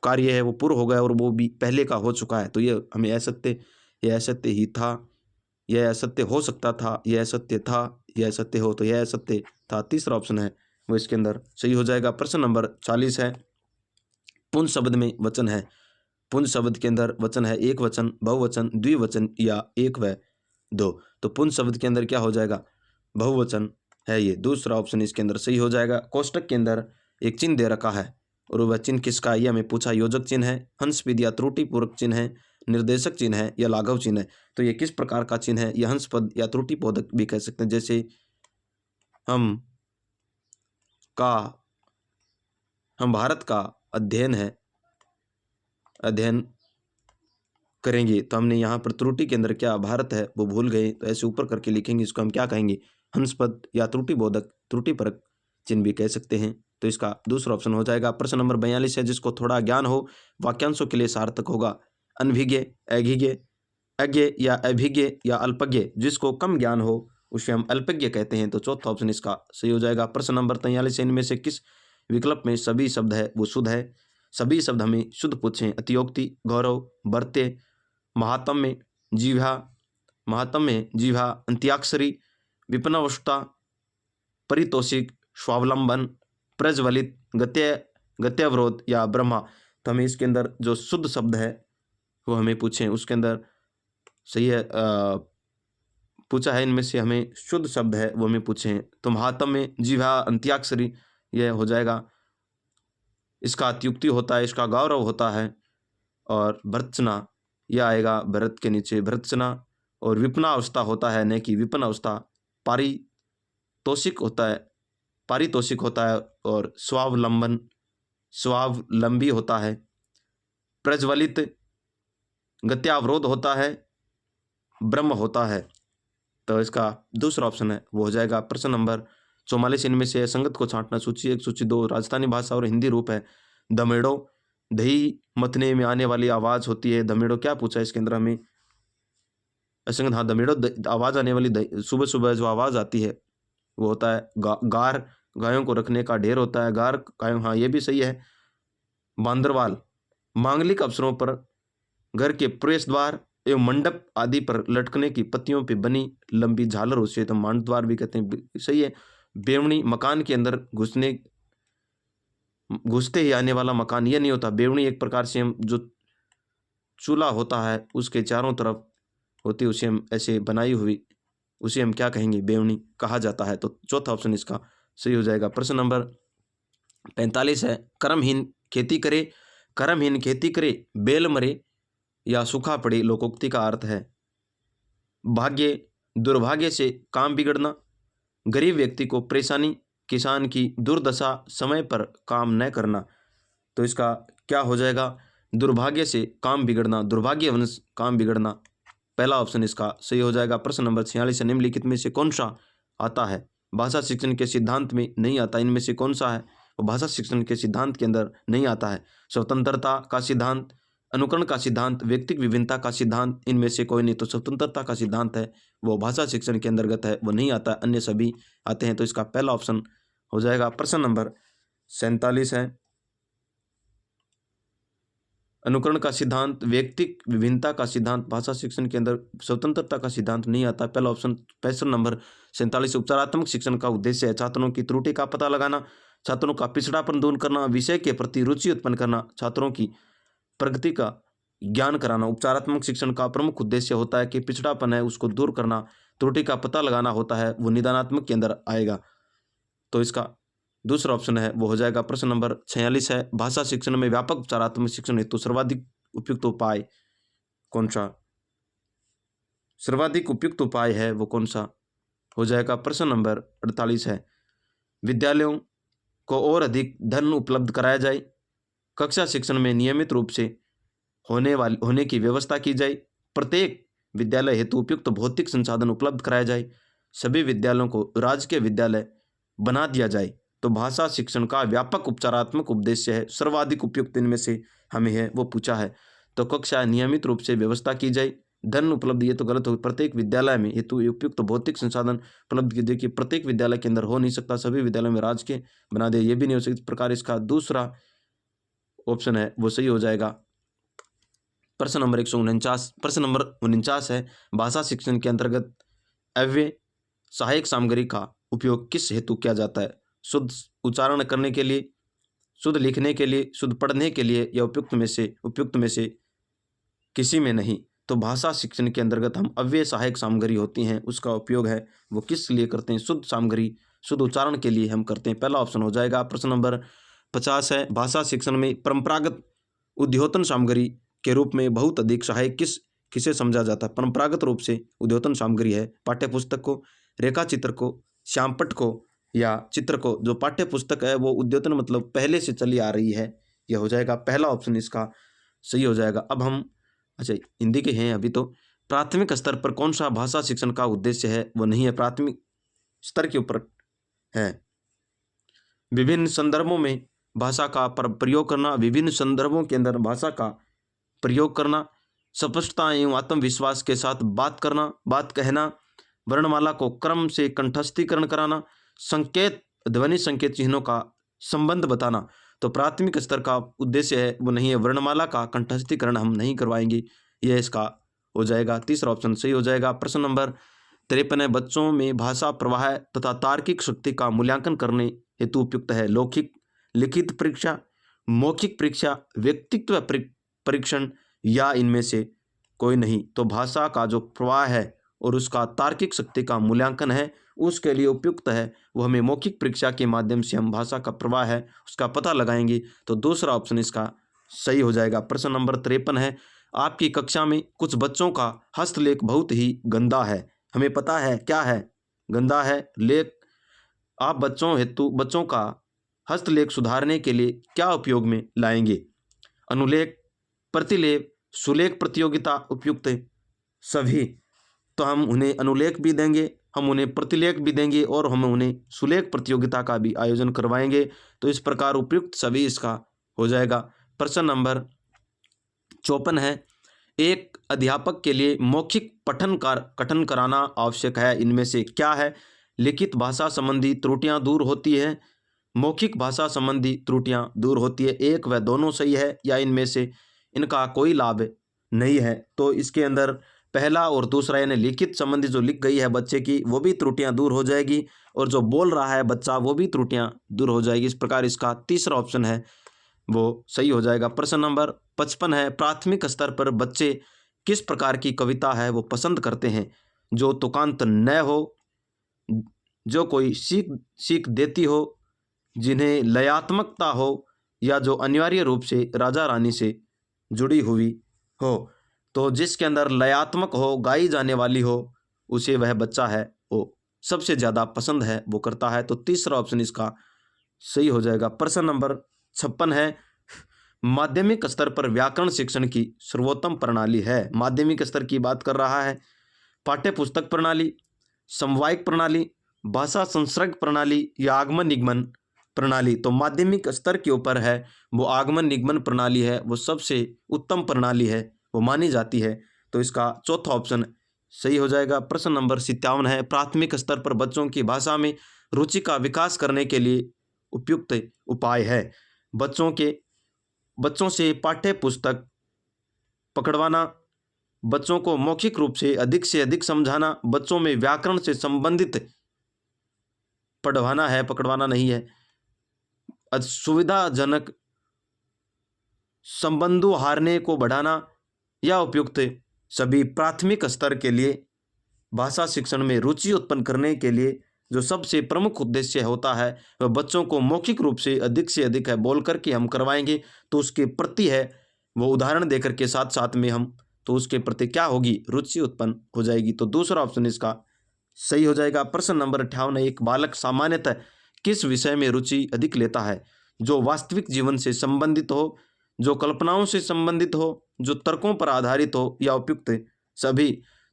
कार्य है वो पूर्व हो गया और वो भी पहले का हो चुका है, तो ये हमें असत्य, यह असत्य ही था, यह असत्य हो सकता था, यह असत्य था, यह असत्य हो, तो यह असत्य था। तीसरा ऑप्शन है वो इसके अंदर सही हो जाएगा। प्रश्न नंबर 40 है, पुंज शब्द में वचन है। पुंज शब्द के अंदर वचन है एक वचन, बहुवचन, द्विवचन या एक व दो। तो पुंज शब्द के अंदर क्या हो जाएगा, बहुवचन है ये, दूसरा ऑप्शन इसके अंदर सही हो जाएगा। कोष्टक के अंदर एक चिन्ह दे रखा है और वह चिन्ह किसका है, यह हमें पूछा। योजक चिन्ह है, हंसपद या त्रुटिपूर्वक चिन्ह है, निर्देशक चिन्ह है या लाघव चिन्ह है। तो ये किस प्रकार का चिन्ह है, यह हंसपद या त्रुटिबोधक भी कह सकते हैं। जैसे हम भारत का अध्ययन है, अध्ययन करेंगे, तो हमने यहाँ पर त्रुटि के अंदर क्या भारत है वो भूल गए, तो ऐसे ऊपर करके लिखेंगे, इसको हम क्या कहेंगे, हंसपद या त्रुटिबोधक, त्रुटिपरक चिन्ह भी कह सकते हैं। तो इसका दूसरा ऑप्शन हो जाएगा। प्रश्न नंबर 42 है, जिसको थोड़ा ज्ञान हो वाक्यांशों के लिए सार्थक होगा। अनभिज्ञ, अभिज्ञ, अज्ञ या अभिज्ञ या अल्पज्ञ, जिसको कम ज्ञान हो उसे हम अल्पज्ञ कहते हैं। तो चौथा ऑप्शन इसका सही हो जाएगा। प्रश्न नंबर 43 है, इनमें से किस विकल्प में सभी शब्द है वो शुद्ध है। सभी शब्द हमें शुद्ध पूछें। अतियोक्ति, गौरव, बर्ते, महात्म्य, जीवा, अंत्याक्षरी, विपन्नावस्था, परितोषिक, स्वावलंबन, प्रज्वलित, गत्यवरोध या ब्रह्मा। तो हमें इसके अंदर जो शुद्ध शब्द है वो हमें पूछें, उसके अंदर सही है पूछा है इनमें से हमें शुद्ध शब्द है वो हमें पूछें। तो महात्म्य, जीवा, अंत्याक्षरी यह हो जाएगा। इसका अत्युक्ति होता है, इसका गौरव होता है, और भर्त्सना यह आएगा भरत के नीचे, भर्त्सना। और विपन्नावस्था होता है, न कि विपन्नावस्था। पारितोषिक होता है, पारितोषिक होता है, और स्वावलंबी होता है। प्रज्वलित, गत्यावरोध होता है, ब्रह्म होता है। तो इसका दूसरा ऑप्शन है वो हो जाएगा। प्रश्न नंबर 44, इनमें से संगत को छांटना। सूची 1, सूची 2 राजस्थानी भाषा और हिंदी रूप है। दमेड़ो, दही मथने में आने वाली आवाज़ होती है। दमेड़ो क्या पूछा है इसके अंदर हमें, असंगत, हाँ दमेड़ो आवाज़ आने वाली, सुबह सुबह जो आवाज़ आती है वो होता है गार, गायों को रखने का ढेर होता है, गार गायों, हाँ ये भी सही है। बांदरवाल, मांगलिक अवसरों पर घर के प्रवेश द्वार एवं मंडप आदि पर लटकने की पत्तियों पे बनी लंबी झालर, उसे तो मांड द्वार भी कहते हैं, सही है। बेवनी, मकान के अंदर घुसते ही आने वाला मकान, यह नहीं होता। बेवनी एक प्रकार से हम जो चूल्हा होता है उसके चारों तरफ होती, उसे हम ऐसे बनाई हुई, उसे हम क्या कहेंगे, बेवनी कहा जाता है। तो चौथा ऑप्शन इसका सही हो जाएगा। प्रश्न नंबर 45 है, कर्महीन खेती करे, कर्महीन खेती करे, बेल मरे या सूखा पड़े लोकोक्ति का अर्थ है। भाग्य, दुर्भाग्य से काम बिगड़ना, गरीब व्यक्ति को परेशानी, किसान की दुर्दशा, समय पर काम न करना। तो इसका क्या हो जाएगा, दुर्भाग्य से काम बिगड़ना, दुर्भाग्यवश काम बिगड़ना, पहला ऑप्शन इसका सही हो जाएगा। प्रश्न नंबर 46 है, निम्नलिखित में से कौन सा आता है, भाषा शिक्षण के सिद्धांत में नहीं आता। इनमें से कौन सा है वो भाषा शिक्षण के सिद्धांत के अंदर नहीं आता है। स्वतंत्रता का सिद्धांत, अनुकरण का सिद्धांत, व्यक्तिक विभिन्नता का सिद्धांत, इनमें से कोई नहीं। तो स्वतंत्रता का सिद्धांत है वो भाषा शिक्षण के अंतर्गत है, वो नहीं आता, अन्य सभी आते हैं। तो इसका पहला ऑप्शन हो जाएगा। प्रश्न नंबर 47 है, अनुकरण का सिद्धांत, व्यक्तिक विभिन्नता का सिद्धांत, भाषा शिक्षण के अंदर स्वतंत्रता का सिद्धांत नहीं आता, पहला ऑप्शन। प्रश्न नंबर 47, उपचारात्मक शिक्षण का उद्देश्य है छात्रों की त्रुटि का पता लगाना, छात्रों का पिछड़ापन दूर करना, विषय के प्रति रुचि उत्पन्न करना, छात्रों की प्रगति का ज्ञान कराना। उपचारात्मक शिक्षण का प्रमुख उद्देश्य होता है कि पिछड़ापन है उसको दूर करना, त्रुटि का पता लगाना होता है, वो निदानात्मक के अंदर आएगा। तो इसका दूसरा ऑप्शन है वो हो जाएगा। प्रश्न नंबर 46 है, भाषा शिक्षण में व्यापक उपचारात्मक शिक्षण हेतु सर्वाधिक उपयुक्त उपाय कौन सा, सर्वाधिक उपयुक्त उपाय है वो कौन सा हो जाएगा। प्रश्न नंबर 48 है, विद्यालयों को और अधिक धन उपलब्ध कराया जाए, कक्षा शिक्षण में नियमित रूप से होने की व्यवस्था की जाए, प्रत्येक विद्यालय हेतु उपयुक्त भौतिक संसाधन उपलब्ध कराया जाए, सभी विद्यालयों को राजकीय विद्यालय बना दिया जाए। तो भाषा शिक्षण का व्यापक उपचारात्मक उद्देश्य है, सर्वाधिक उपयुक्त इनमें से हमें है वो पूछा है। तो कक्षा नियमित रूप से व्यवस्था की जाए, धन उपलब्ध, ये तो गलत हो। प्रत्येक विद्यालय में हेतु उपयुक्त भौतिक संसाधन उपलब्ध, देखिए प्रत्येक विद्यालय के अंदर हो नहीं सकता, सभी विद्यालय में राज के बना दे, ये भी नहीं हो सकता। इस प्रकार इसका दूसरा ऑप्शन है वो सही हो जाएगा। प्रश्न नंबर 149, प्रश्न नंबर 49 है, भाषा शिक्षण के अंतर्गत अव्यय सहायक सामग्री का उपयोग किस हेतु किया जाता है? शुद्ध उच्चारण करने के लिए, शुद्ध लिखने के लिए, शुद्ध पढ़ने के लिए, या उपयुक्त में से किसी में नहीं। तो भाषा शिक्षण के अंतर्गत हम अव्यय सहायक सामग्री होती हैं उसका उपयोग है वो किस लिए करते हैं? शुद्ध सामग्री, शुद्ध उच्चारण के लिए हम करते हैं, पहला ऑप्शन हो जाएगा। प्रश्न नंबर 50 है, भाषा शिक्षण में परंपरागत उद्योतन सामग्री के रूप में बहुत अधिक सहायक किसे समझा जाता है? परंपरागत रूप से उद्योतन सामग्री है पाठ्य पुस्तक को, रेखा चित्र को, श्यामपट्ट को, या चित्र को। जो पाठ्य पुस्तक है वो उद्योतन मतलब पहले से चली आ रही है, यह हो जाएगा पहला ऑप्शन इसका सही हो जाएगा। अब हम अच्छा हिंदी के हैं अभी, तो प्राथमिक स्तर पर कौन सा भाषा शिक्षण का उद्देश्य है? वो नहीं है, प्राथमिक स्तर के ऊपर है। विभिन्न संदर्भों में भाषा का प्रयोग करना, विभिन्न संदर्भों के अंदर भाषा का प्रयोग करना, स्पष्टता एवं आत्मविश्वास के साथ बात कहना, वर्णमाला को क्रम से कंठस्थीकरण कराना, संकेत ध्वनि संकेत चिन्हों का संबंध बताना। तो प्राथमिक स्तर का उद्देश्य है वो नहीं है, वर्णमाला का कंठस्थीकरण हम नहीं करवाएंगे, यह इसका हो जाएगा, तीसरा ऑप्शन सही हो जाएगा। प्रश्न नंबर 53 है, बच्चों में भाषा प्रवाह तथा तार्किक शक्ति का मूल्यांकन करने हेतु उपयुक्त है लिखित परीक्षा, मौखिक परीक्षा, व्यक्तित्व परीक्षण, या इनमें से कोई नहीं। तो भाषा का जो प्रवाह है और उसका तार्किक शक्ति का मूल्यांकन है उसके लिए उपयुक्त है वो हमें मौखिक परीक्षा के माध्यम से हम भाषा का प्रवाह है उसका पता लगाएंगे, तो दूसरा ऑप्शन इसका सही हो जाएगा। प्रश्न नंबर 53 है, आपकी कक्षा में कुछ बच्चों का हस्तलेख बहुत ही गंदा है, हमें पता है क्या है, गंदा है लेख। आप बच्चों का हस्तलेख सुधारने के लिए क्या उपयोग में लाएंगे? अनुलेख, प्रतिलेख, सुलेख प्रतियोगिता, उपयुक्त सभी। तो हम उन्हें अनुलेख भी देंगे, हम उन्हें प्रतिलेख भी देंगे और हम उन्हें सुलेख प्रतियोगिता का भी आयोजन करवाएंगे। तो इस प्रकार उपयुक्त सभी इसका हो जाएगा। प्रश्न नंबर 54 है, एक अध्यापक के लिए मौखिक पठन कराना आवश्यक है, इनमें से क्या है? लिखित भाषा संबंधी त्रुटियां दूर होती है, मौखिक भाषा संबंधी त्रुटियां दूर होती है, एक व दोनों सही है, या इनमें से इनका कोई लाभ नहीं है। तो इसके अंदर पहला और दूसरा यानी लिखित संबंधी जो लिख गई है बच्चे की वो भी त्रुटियां दूर हो जाएगी, और जो बोल रहा है बच्चा वो भी त्रुटियां दूर हो जाएगी। इस प्रकार इसका तीसरा ऑप्शन है वो सही हो जाएगा। प्रश्न नंबर 55 है, प्राथमिक स्तर पर बच्चे किस प्रकार की कविता है वो पसंद करते हैं? जो तुकांत न हो, जो कोई सीख देती हो, जिन्हें लयात्मकता हो, या जो अनिवार्य रूप से राजा रानी से जुड़ी हुई हो। तो जिसके अंदर लयात्मक हो, गाई जाने वाली हो, उसे वह बच्चा है वो सबसे ज़्यादा पसंद है वो करता है। तो तीसरा ऑप्शन इसका सही हो जाएगा। प्रश्न नंबर 56 है, माध्यमिक स्तर पर व्याकरण शिक्षण की सर्वोत्तम प्रणाली है। माध्यमिक स्तर की बात कर रहा है, पाठ्य पुस्तक प्रणाली, समवायिक प्रणाली, भाषा संसर्ग प्रणाली, या आगमन निगमन प्रणाली। तो माध्यमिक स्तर के ऊपर है वो आगमन निगमन प्रणाली है, वो सबसे उत्तम प्रणाली है, वो मानी जाती है। तो इसका चौथा ऑप्शन सही हो जाएगा। प्रश्न नंबर 57 है, प्राथमिक स्तर पर बच्चों की भाषा में रुचि का विकास करने के लिए उपयुक्त उपाय है? बच्चों से पाठ्य पुस्तक पकड़वाना, बच्चों को मौखिक रूप से अधिक समझाना, बच्चों में व्याकरण से संबंधित पकड़वाना नहीं है, सुविधाजनक संबंधों हारने को बढ़ाना, या उपयुक्त सभी। प्राथमिक स्तर के लिए भाषा शिक्षण में रुचि उत्पन्न करने के लिए जो सबसे प्रमुख उद्देश्य होता है वह बच्चों को मौखिक रूप से अधिक है बोल करके हम करवाएंगे, तो उसके प्रति है वो उदाहरण देकर के साथ साथ में हम तो उसके प्रति क्या होगी, रुचि उत्पन्न हो जाएगी। तो दूसरा ऑप्शन इसका सही हो जाएगा। प्रश्न नंबर 58, एक बालक सामान्यतः किस विषय में रुचि अधिक लेता है? जो वास्तविक जीवन से संबंधित हो, जो कल्पनाओं से संबंधित हो, जो तर्कों पर आधारित हो, या उपयुक्त सभी।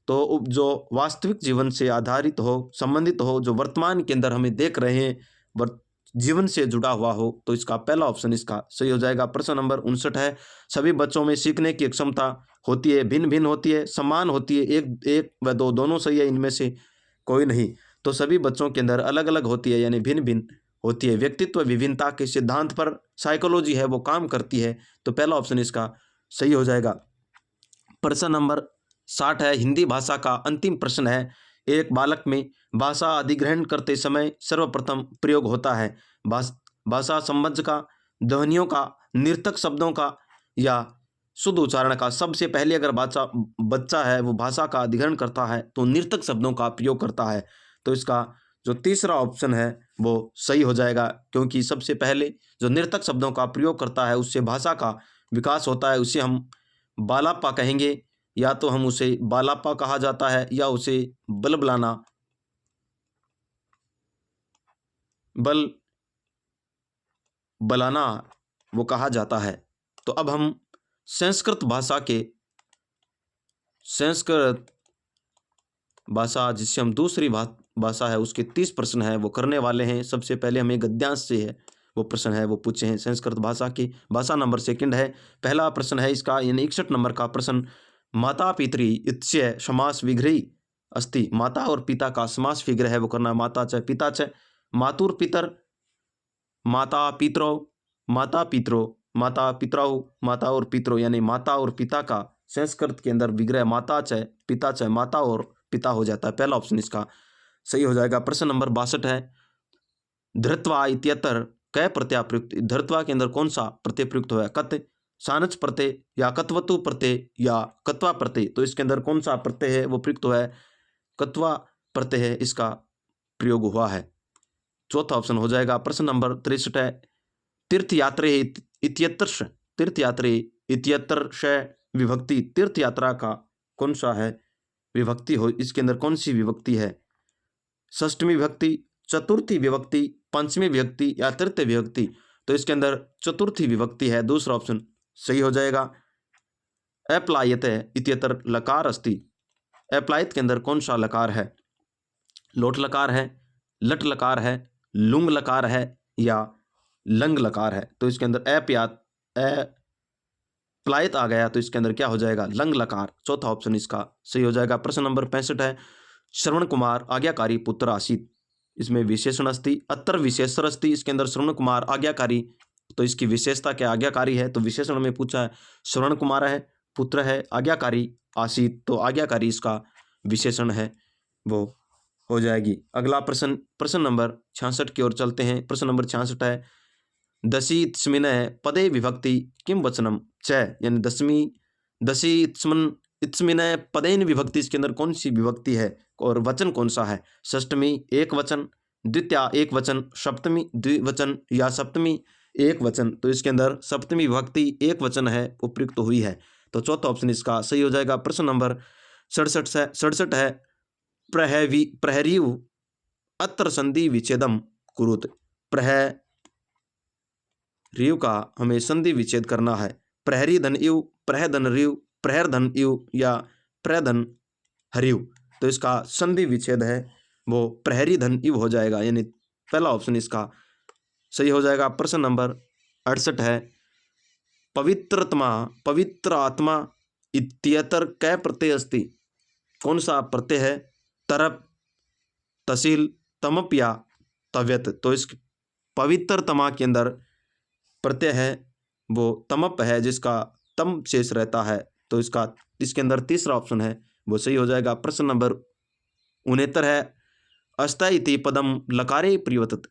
तो जो वास्तविक जीवन से आधारित हो, संबंधित हो, जो वर्तमान के अंदर हमें देख रहे हैं जीवन से जुड़ा हुआ हो, तो इसका पहला ऑप्शन इसका सही हो जाएगा। प्रश्न नंबर 59 है, सभी बच्चों में सीखने की क्षमता होती है, भिन्न भिन्न होती है, समान होती है, एक एक व दो दोनों सही है, इनमें से कोई नहीं। तो सभी बच्चों के अंदर अलग अलग होती है, यानी भिन्न भिन्न होती है। व्यक्तित्व विभिन्नता के सिद्धांत पर साइकोलॉजी है वो काम करती है, तो पहला ऑप्शन इसका सही हो जाएगा। प्रश्न नंबर 60 है, हिंदी भाषा का अंतिम प्रश्न है, एक बालक में भाषा अधिग्रहण करते समय सर्वप्रथम प्रयोग होता है भाषा संबंध का, ध्वनियों का, निर्थक शब्दों का या शुद्ध उच्चारण का। सबसे पहले अगर बच्चा है वो भाषा का अधिग्रहण करता है तो निर्थक शब्दों का प्रयोग करता है, तो इसका जो तीसरा ऑप्शन है वो सही हो जाएगा, क्योंकि सबसे पहले जो निर्थक शब्दों का प्रयोग करता है उससे भाषा का विकास होता है। उसे हम बालापा कहेंगे, या तो हम उसे बालापा कहा जाता है, या उसे बलबलाना, बलाना वो कहा जाता है। तो अब हम संस्कृत भाषा जिससे हम दूसरी भाषा है उसके 30 प्रश्न है वो करने वाले हैं। सबसे पहले हमें गद्यांश से है वो प्रश्न है वो पूछे हैं। संस्कृत भाषा की भाषा नंबर 2 है। पहला प्रश्न है इसका, यानी 61 नंबर का प्रश्न, माता पितृ इत्स्य समास विग्रही अस्ति। माता और पिता का समास विग्रह है वो करना, माता च पिता च, मातुर पितर, माता पितरौ, माता पितरो, माता पितरौ, माता और पितरो, यानी माता और पिता का संस्कृत के अंदर विग्रह माता च पिता च, माता और पिता हो जाता है। पहला ऑप्शन इसका सही हो जाएगा। प्रश्न नंबर 62 है, धृत्वा इत्यत्र कै प्रत्यय प्रयुक्त। धृत्वा के अंदर कौन सा प्रत्यय प्रयुक्त हुआ है, कत, सानच प्रत्यय या कत्वतु प्रत्यय या कत्वा प्रत्यय। तो इसके अंदर कौन सा प्रत्यय है वो प्रयुक्त हुआ है, कत्वा प्रत्यय है इसका प्रयोग हुआ है। चौथा ऑप्शन हो जाएगा। प्रश्न नंबर 63 है, तीर्थयात्रे इत्यत्र, तीर्थयात्रे इत्यत्र विभक्ति, तीर्थ यात्रा का कौन सा है विभक्ति हो, इसके अंदर कौन सी विभक्ति है, षष्ठमी विभक्ति, चतुर्थी विभक्ति, पंचमी विभक्ति या तृतीय विभक्ति। तो इसके अंदर चतुर्थी विभक्ति है, दूसरा ऑप्शन सही हो जाएगा। अप्लायते इत्यत्र लकार अस्ति। अप्लायत के अंदर कौन सा लकार है, लोट लकार है, लट लकार है, लुंग लकार है या लंग लकार है। तो इसके अंदर अप्लायत आ गया, तो इसके अंदर क्या हो जाएगा, लंग लकार। चौथा ऑप्शन इसका सही हो जाएगा। प्रश्न नंबर 65 है, श्रवण कुमार आज्ञाकारी पुत्र आसीत। इसमें विशेषण अस्ति, अत्र विशेषण अस्ति। इसके अंदर श्रवण कुमार आज्ञाकारी, तो इसकी विशेषता क्या, आज्ञाकारी है, तो विशेषण में पूछा है श्रवण कुमार है, पुत्र है, आज्ञाकारी आसीत, तो आज्ञाकारी इसका विशेषण है वो हो जाएगी। अगला प्रश्न, प्रश्न नंबर 66 की ओर चलते हैं। प्रश्न नंबर 66 है, दशीत्स्मिन पदे विभक्ति किम वचनम च, यानी दशीत्स्मिन पदेन विभक्ति, इसके अंदर कौन सी विभक्ति है और वचन कौन सा है, षष्टमी एक वचन, द्वितीया एक वचन, सप्तमी द्विवचन या सप्तमी एक वचन। तो इसके अंदर सप्तमी विभक्ति एक वचन है उपयुक्त हुई है, तो चौथा ऑप्शन इसका सही हो जाएगा। प्रश्न नंबर 67 है, प्रहरीव अत्र संधि विच्छेदम कुरुत। प्रहरीव का हमें संधि विच्छेद करना है, प्रहरी धन इव, प्रहधन रिव, प्रहर धन इव या प्रहधन हरिव। तो इसका संधि विच्छेद है वो प्रहरी धन इव हो जाएगा, यानी पहला ऑप्शन इसका सही हो जाएगा। प्रश्न नंबर 68 है, पवित्र आत्मा इत्यत्र कै प्रत्यय अस्ति। कौन सा प्रत्यय है, तरप, तसील, तमप या तव्यत। तो इस पवित्रतमा के अंदर प्रत्यय है वो तमप है, जिसका तम शेष रहता है, तो इसके अंदर तीसरा ऑप्शन है वो सही हो जाएगा। प्रश्न नंबर 69 है, अस्थायी इति पदम लकारे परिवर्तित।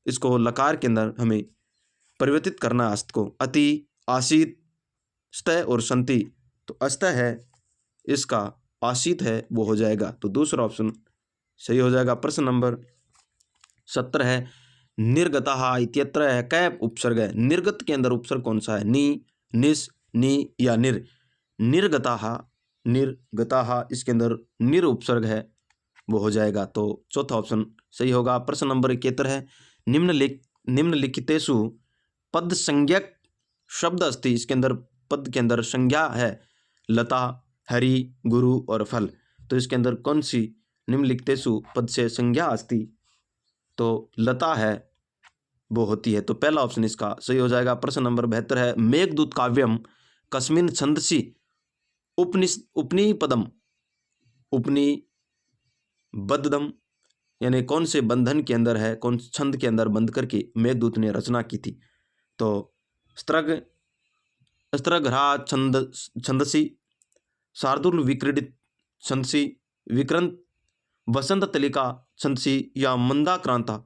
इसको लकार के अंदर हमें परिवर्तित करना है अस्त को, अति, आसीत, स्तय और संति। तो अस्तय है इसका आसीत है वो हो जाएगा, तो दूसरा ऑप्शन सही हो जाएगा। प्रश्न नंबर 70 है, निर्गतः इत्यत्र है कै उपसर्ग है। निर्गत के अंदर उपसर्ग कौन सा है, नी, निस, नी या निर। निर्गतः इसके अंदर निर उपसर्ग है वो हो जाएगा, तो चौथा ऑप्शन सही होगा। प्रश्न नंबर 71 है, निम्नलिखितेषु पद संज्ञक शब्द अस्ति। इसके अंदर पद के अंदर संज्ञा है लता, हरि, गुरु और फल। तो इसके अंदर कौन सी निम्नलिखितेषु पद से संज्ञा अस्ति, तो लता है वो होती है। तो पहला ऑप्शन इसका सही हो जाएगा। प्रश्न नंबर 72 है, मेघदूत काव्यम कस्मिन छंदसि उपनिपदम उपनिबद्धम, यानी कौन से बंधन के अंदर है, कौन छंद के अंदर बंध करके मेघदूत ने रचना की थी। तो स्त्रग स्त्रघ्रा छंदसी, शार्दुल विक्रीडित छंदसी, विक्रांत वसंत तलिका छंदसी या मंदाक्रांता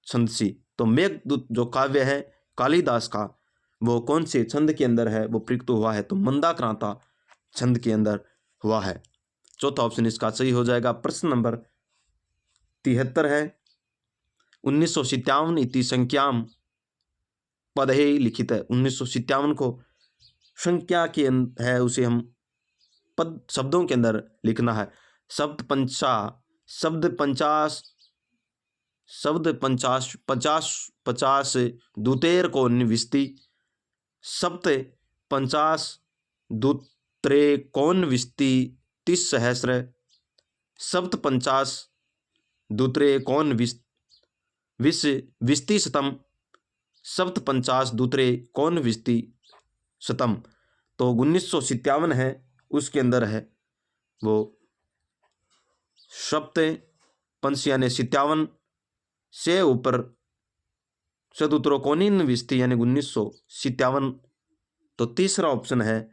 छंदसी। तो मेघदूत जो काव्य है कालिदास का, वो कौन से छंद के अंदर है, वो प्रयुक्त हुआ है, तो मंदाक्रांता छंद के अंदर हुआ है। चौथा ऑप्शन इसका सही हो जाएगा। प्रश्न नंबर 73 है, 1957 इति संख्याम पदहे लिखित है। 1957 को संख्या के है, उसे हम पद शब्दों के अंदर लिखना है। शब्द पंचाश दूतेर को निविष्टि, सप्त पंचाश दूत्रे कौन विष्टि 30 सहस्र, सप्त पंचाश दूत्रे कौन विष्टि शतम, सप्त पंचाश दूत्रे कौन विष्टि शतम। तो 1957 है, उसके अंदर है वो सप्त पंच यानी 57 से ऊपर शतूत्रों कौन विष्टि यानी 1957। तो तीसरा ऑप्शन है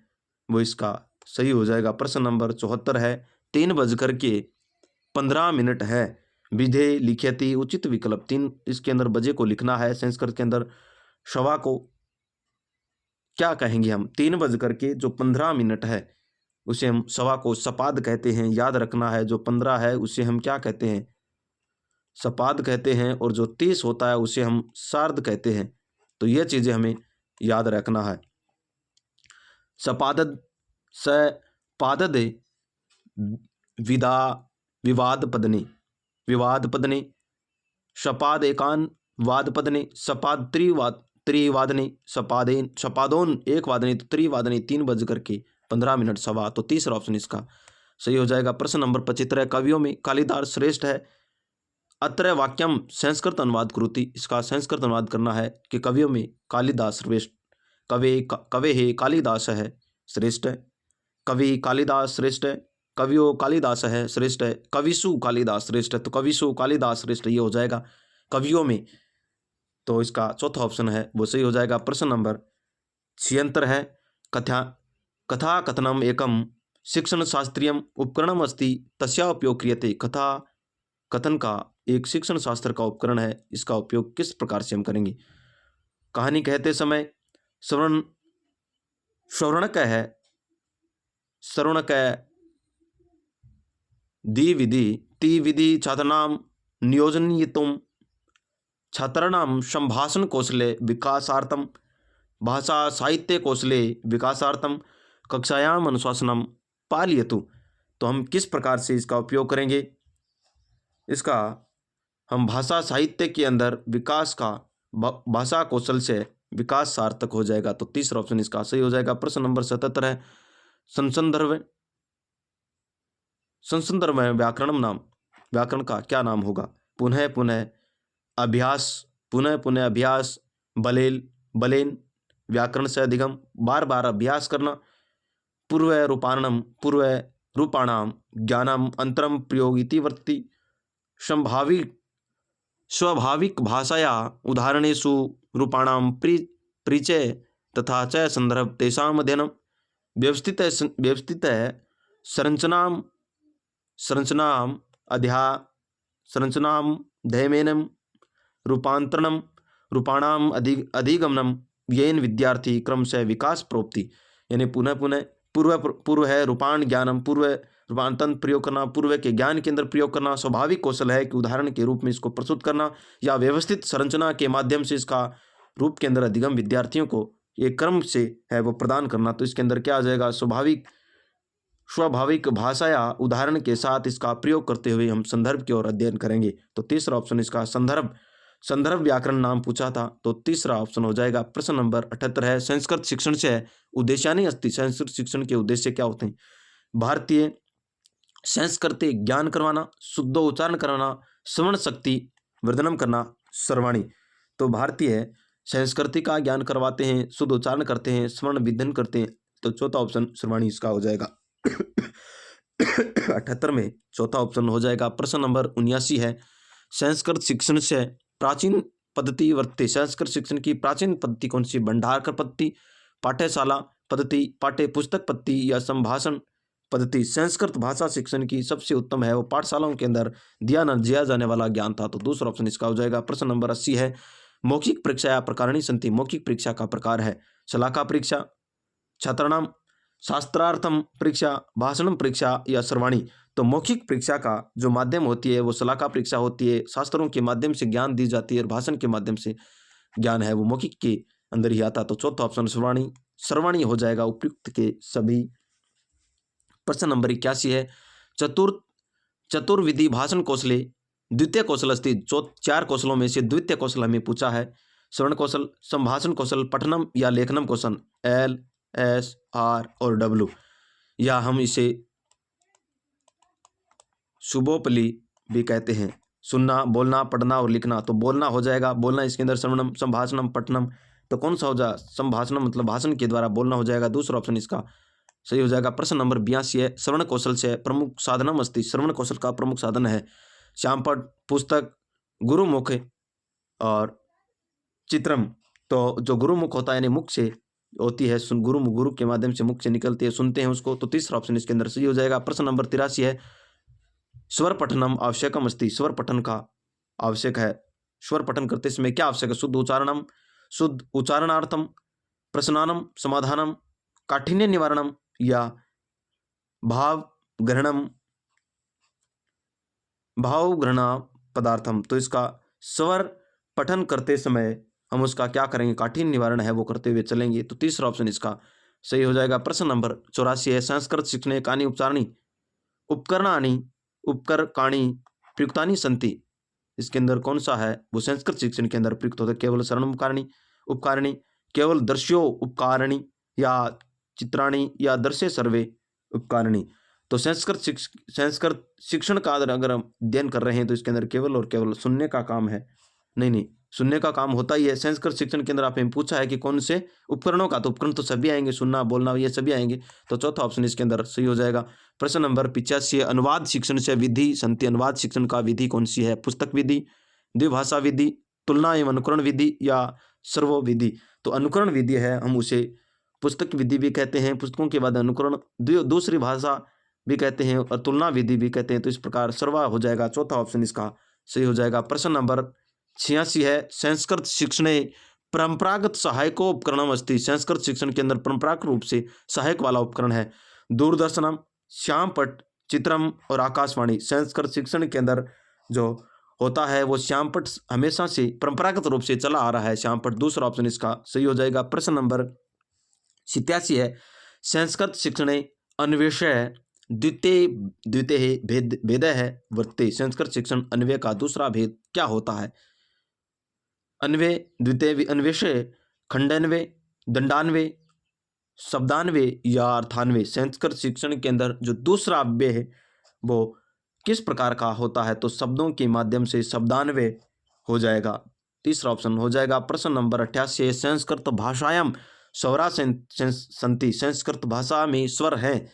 वो इसका सही हो जाएगा। प्रश्न नंबर 74 है, 3:15 है, विधे लिख्यति उचित विकल्प। 3 इसके अंदर बजे को लिखना है। संस्कृत के अंदर सवा को क्या कहेंगे हम, 3:15 है उसे हम सवा को सपाद कहते हैं। याद रखना है, जो 15 है उसे हम क्या कहते हैं, सपाद कहते हैं, और जो 30 होता है उसे हम सार्ध कहते हैं। तो ये चीज़ें हमें याद रखना है। सपादद सपादद विवाद पदने, सपाद एकान वाद पदने, सपाद त्रिवादने, सपादोन एक वादने, तो त्रिवादने 3:15 सवा। तो तीसरा ऑप्शन इसका सही हो जाएगा। प्रश्न नंबर 75, कवियों में कालिदास श्रेष्ठ है। अत्र वाक्यम संस्कृत अनुवाद कुरुति, इसका संस्कृत अनुवाद करना है कि कवियों में कालिदास श्रेष्ठ, कवे है कालिदास है श्रेष्ठ है, कवि कालिदास श्रेष्ठ है, कवियो कालिदास है श्रेष्ठ है, कविसु कालिदास श्रेष्ठ है। तो कविसु कालिदास श्रेष्ठ ये हो जाएगा कवियों में। तो इसका चौथा ऑप्शन है वो सही हो जाएगा। प्रश्न नंबर 76 है, कथा कथनम एकम शिक्षण शास्त्रीयम उपकरणम अस्ति तस्या उपयोग क्रियते। कथा कथन का एक शिक्षण शास्त्र का उपकरण है, इसका उपयोग किस प्रकार से हम करेंगे। कहानी कहते समय श्रवणक है, श्रवणक दी विधि छात्राणाम नियोजनीयतुम, छात्राणाम संभाषण कौशले विकासार्थम, भाषा साहित्य कौशले विकासार्थम, कक्षायाम अनुशासनम पालयतु। तो हम किस प्रकार से इसका उपयोग करेंगे, इसका हम भाषा साहित्य के अंदर विकास का भाषा कौशल से विकास सार्थक हो जाएगा। तो तीसरा ऑप्शन इसका सही हो जाएगा। प्रश्न नंबर 77 है, संसंदर्भ में व्याकरण का क्या नाम होगा। पुनः पुनः अभ्यास, बलेन व्याकरण से अधिगम, बार बार अभ्यास करना, पूर्व रूपाणाम ज्ञानम अंतरम प्रयोग इति वर्तति, स्वाभाविक भाषाया उदाहरणेषु रूपाणाम परिचय तथा च संदर्भ तेषाम अध्ययनम, व्यवस्थित संरचनाम अध्ययनम, रूपांतरणम रूपाणाम अधिगमनम, येन विद्यार्थी क्रम से विकास प्रोक्ति। यानी पूर्व है रूपाण ज्ञानम, पूर्व रूपांतरण प्रयोग करना, पूर्व के ज्ञान के अंदर प्रयोग करना, स्वाभाविक कौशल है कि उदाहरण के रूप में इसको प्रस्तुत करना, या व्यवस्थित संरचना के माध्यम से इसका रूप के अंदर अधिगम विद्यार्थियों को एक क्रम से है वो प्रदान करना। तो इसके अंदर क्या आ जाएगा, स्वाभाविक भाषा या उदाहरण के साथ इसका प्रयोग करते हुए हम संदर्भ की ओर अध्ययन करेंगे। तो तीसरा ऑप्शन इसका संदर्भ व्याकरण नाम पूछा था, तो तीसरा ऑप्शन हो जाएगा। प्रश्न नंबर 78 है, संस्कृत शिक्षण से उद्देश्यानि अस्ति। संस्कृत शिक्षण के उद्देश्य क्या होते हैं। भारतीय संस्कृति ज्ञान करवाना, शुद्ध उच्चारण करवाना, श्रवण शक्ति वर्धनम करना, सर्वाणी। तो भारतीय है। संस्कृति का ज्ञान करवाते हैं, शुद्ध उच्चारण करते हैं, स्मरण विद्धन करते हैं। तो चौथा ऑप्शन श्रवाणी इसका हो जाएगा। 78 में चौथा ऑप्शन हो जाएगा। प्रश्न नंबर 79 है, संस्कृत शिक्षण से प्राचीन पद्धति वर्तते। संस्कृत शिक्षण की प्राचीन पद्धति कौन सी? भंडारकर पद्धति, पाठशाला पद्धति, पाठ्य पुस्तक पद्धति या संभाषण पद्धति। संस्कृत भाषा शिक्षण की सबसे उत्तम है वो पाठशालाओं के अंदर दिया जाने वाला ज्ञान था। तो दूसरा ऑप्शन इसका हो जाएगा। प्रश्न नंबर 80 है, मौखिक परीक्षा या प्रकारणि संति। मौखिक परीक्षा का प्रकार है शलाका परीक्षा, छात्राणाम शास्त्रार्थम परीक्षा, भाषणम परीक्षा या सर्वाणी। तो मौखिक परीक्षा का जो माध्यम होती है वो शलाका परीक्षा होती है, शास्त्रों के माध्यम से ज्ञान दी जाती है, और भाषण के माध्यम से ज्ञान है वो मौखिक के अंदर ही आता। तो चौथा ऑप्शन सर्वाणी हो जाएगा उपयुक्त के सभी। प्रश्न नंबर 81 है, चतुर्विधि भाषण कौशले द्वितीय कौशल अस्ति। 4 कौशलों में से द्वितीय कौशल हमें पूछा है। श्रवण कौशल, संभाषण कौशल, पठनम या लेखनम कौशल। L, S, R और W, या हम इसे शुभोपली भी कहते हैं। सुनना, बोलना, पढ़ना और लिखना। तो बोलना हो जाएगा, बोलना इसके अंदर श्रवणम, संभाषणम, पठनम। तो कौन सा हो जाए? संभाषणम मतलब भाषण के द्वारा बोलना हो जाएगा। दूसरा ऑप्शन इसका सही हो जाएगा। प्रश्न नंबर 82 है, श्रवण कौशल से प्रमुख साधनम अस्ति। श्रवण कौशल का प्रमुख साधन है श्यामपट, पुस्तक, गुरुमुख और चित्रम। तो जो गुरुमुख होता है यानी मुख से होती है, गुरु के माध्यम से मुख से निकलती है, सुनते हैं उसको। तो तीसरा ऑप्शन इसके अंदर सही हो जाएगा। प्रश्न नंबर 83 है, स्वर पठनम आवश्यकम अस्ति। स्वर पठन का आवश्यक है। स्वर पठन करते समय क्या आवश्यक है? शुद्ध उच्चारणार्थम, प्रश्नानम, समाधानम, काठिन्य निवारणम या भाव ग्रहणा पदार्थम। तो इसका स्वर पठन करते समय हम उसका क्या करेंगे? काठिन्य निवारण है वो करते हुए चलेंगे। तो तीसरा ऑप्शन इसका सही हो जाएगा। प्रश्न नंबर 84 है, संस्कृत शिक्षणे कानि उपचारणी उपकरणानि उपकरकाणि प्रयुक्तानि सन्ति। इसके अंदर कौन सा है वो संस्कृत शिक्षण के अंदर प्रयुक्त होता है? केवल शरण उपकारिणी, केवल दर्श्यो उपकारिणी, या चित्राणी, या दर्शे सर्वे उपकारिणी। तो संस्कृत शिक्षण का अगर हम अध्ययन कर रहे हैं तो इसके अंदर केवल और केवल सुनने का काम है। नहीं, सुनने का काम होता ही है। संस्कृत शिक्षण के अंदर आपने पूछा है कि कौन से उपकरणों का, तो उपकरण तो सभी आएंगे, सुनना, बोलना, ये सभी आएंगे। तो चौथा ऑप्शन इसके अंदर सही हो जाएगा। प्रश्न नंबर 85, अनुवाद शिक्षण से विधि संति। अनुवाद शिक्षण का विधि कौन सी है? पुस्तक विधि, द्विभाषा विधि, तुलना एवं अनुकरण विधि या सर्वो विधि। तो अनुकरण विधि है, हम उसे पुस्तक विधि भी कहते हैं। पुस्तकों के बाद अनुकरण, दूसरी भाषा भी कहते हैं, और तुलना विधि भी कहते हैं। तो इस प्रकार सर्वा हो जाएगा। चौथा ऑप्शन इसका सही हो जाएगा। प्रश्न नंबर 86 है, संस्कृत शिक्षणे परंपरागत सहायको उपकरणम अस्ति। संस्कृत शिक्षण के अंदर परंपरागत रूप से सहायक वाला उपकरण है दूरदर्शनम, श्यामपट, चित्रम और आकाशवाणी। संस्कृत शिक्षण के अंदर जो होता है वो श्यामपट हमेशा से परंपरागत रूप से चला आ रहा है, श्यामपट। दूसरा ऑप्शन इसका सही हो जाएगा। प्रश्न नंबर 87 है, संस्कृत शिक्षणे अन्वेषय द्वितीय भेद है वर्तते। संस्कृत शिक्षण अन्वय का दूसरा भेद क्या होता है? अन्वय, द्वितीय अन्वेषय, खंडान्वय, दंडान्वय, शब्दान्वय या अर्थान्वय। संस्कृत शिक्षण के अंदर जो दूसरा अव्यय है वो किस प्रकार का होता है? तो शब्दों के माध्यम से शब्दान्वय हो जाएगा। तीसरा ऑप्शन हो जाएगा। प्रश्न नंबर 88, संस्कृत भाषायाम स्वरा संति। संस्कृत भाषा में स्वर हैं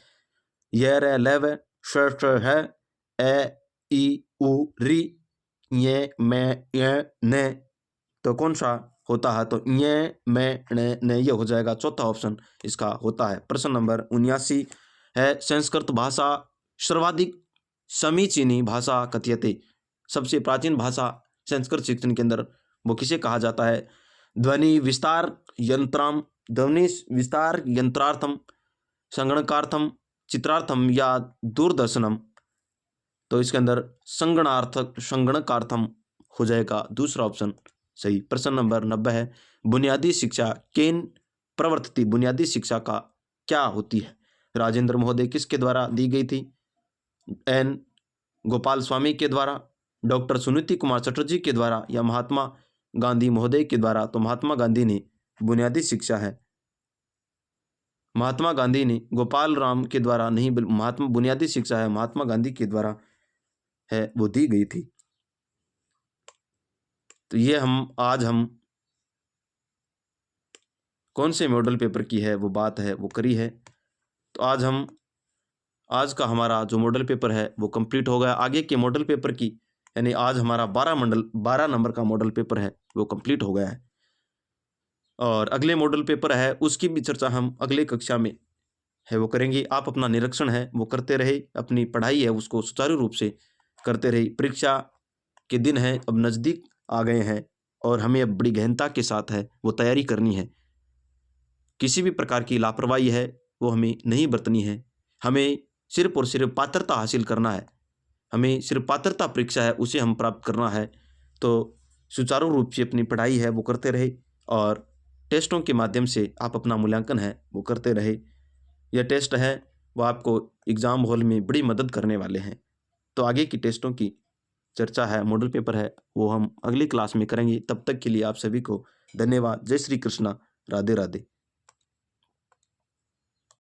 य, र, लव, श है, ए, ई, उ, री, ये, मैं, य, न। तो कौन सा होता है? तो ये, मैं, न, ये हो जाएगा। चौथा ऑप्शन इसका होता है। प्रश्न नंबर 79 है, संस्कृत भाषा सर्वाधिक समीचीनी भाषा कथ्यते। सबसे प्राचीन भाषा संस्कृत शिक्षण के अंदर वो किसे कहा जाता है? ध्वनि विस्तार यंत्रार्थम, संगणकार्थम, चित्रार्थम या दूरदर्शनम। तो इसके अंदर संगणकार्थम हो जाएगा। दूसरा ऑप्शन सही। प्रश्न नंबर 90 है, बुनियादी शिक्षा केन प्रवर्तती। बुनियादी शिक्षा का क्या होती है? राजेंद्र महोदय किसके द्वारा दी गई थी? एन गोपाल स्वामी के द्वारा, डॉक्टर सुनीति कुमार चटर्जी के द्वारा, या महात्मा गांधी महोदय के द्वारा। तो महात्मा गांधी ने बुनियादी शिक्षा है, महात्मा गांधी ने गोपाल राम के द्वारा नहीं, बुनियादी शिक्षा है महात्मा गांधी के द्वारा है वो दी गई थी। तो ये आज हम कौन से मॉडल पेपर की है वो बात है वो करी है। तो आज का हमारा जो मॉडल पेपर है वो कंप्लीट हो गया। आगे के मॉडल पेपर की यानी आज हमारा 12 नंबर का मॉडल पेपर है वो कंप्लीट हो गया है और अगले मॉडल पेपर है उसकी भी चर्चा हम अगले कक्षा में है वो करेंगे। आप अपना निरीक्षण है वो करते रहे, अपनी पढ़ाई है उसको सुचारू रूप से करते रहे। परीक्षा के दिन हैं अब नज़दीक आ गए हैं और हमें अब बड़ी गहनता के साथ है वो तैयारी करनी है। किसी भी प्रकार की लापरवाही है वो हमें नहीं बरतनी है। हमें सिर्फ और सिर्फ पात्रता हासिल करना है। हमें सिर्फ पात्रता परीक्षा है उसे हम प्राप्त करना है। तो सुचारू रूप से अपनी पढ़ाई है वो करते रहे और टेस्टों के माध्यम से आप अपना मूल्यांकन है वो करते रहे। यह टेस्ट है वो आपको एग्ज़ाम हॉल में बड़ी मदद करने वाले हैं। तो आगे की टेस्टों की चर्चा है, मॉडल पेपर है वो हम अगली क्लास में करेंगे। तब तक के लिए आप सभी को धन्यवाद। जय श्री कृष्णा। राधे राधे।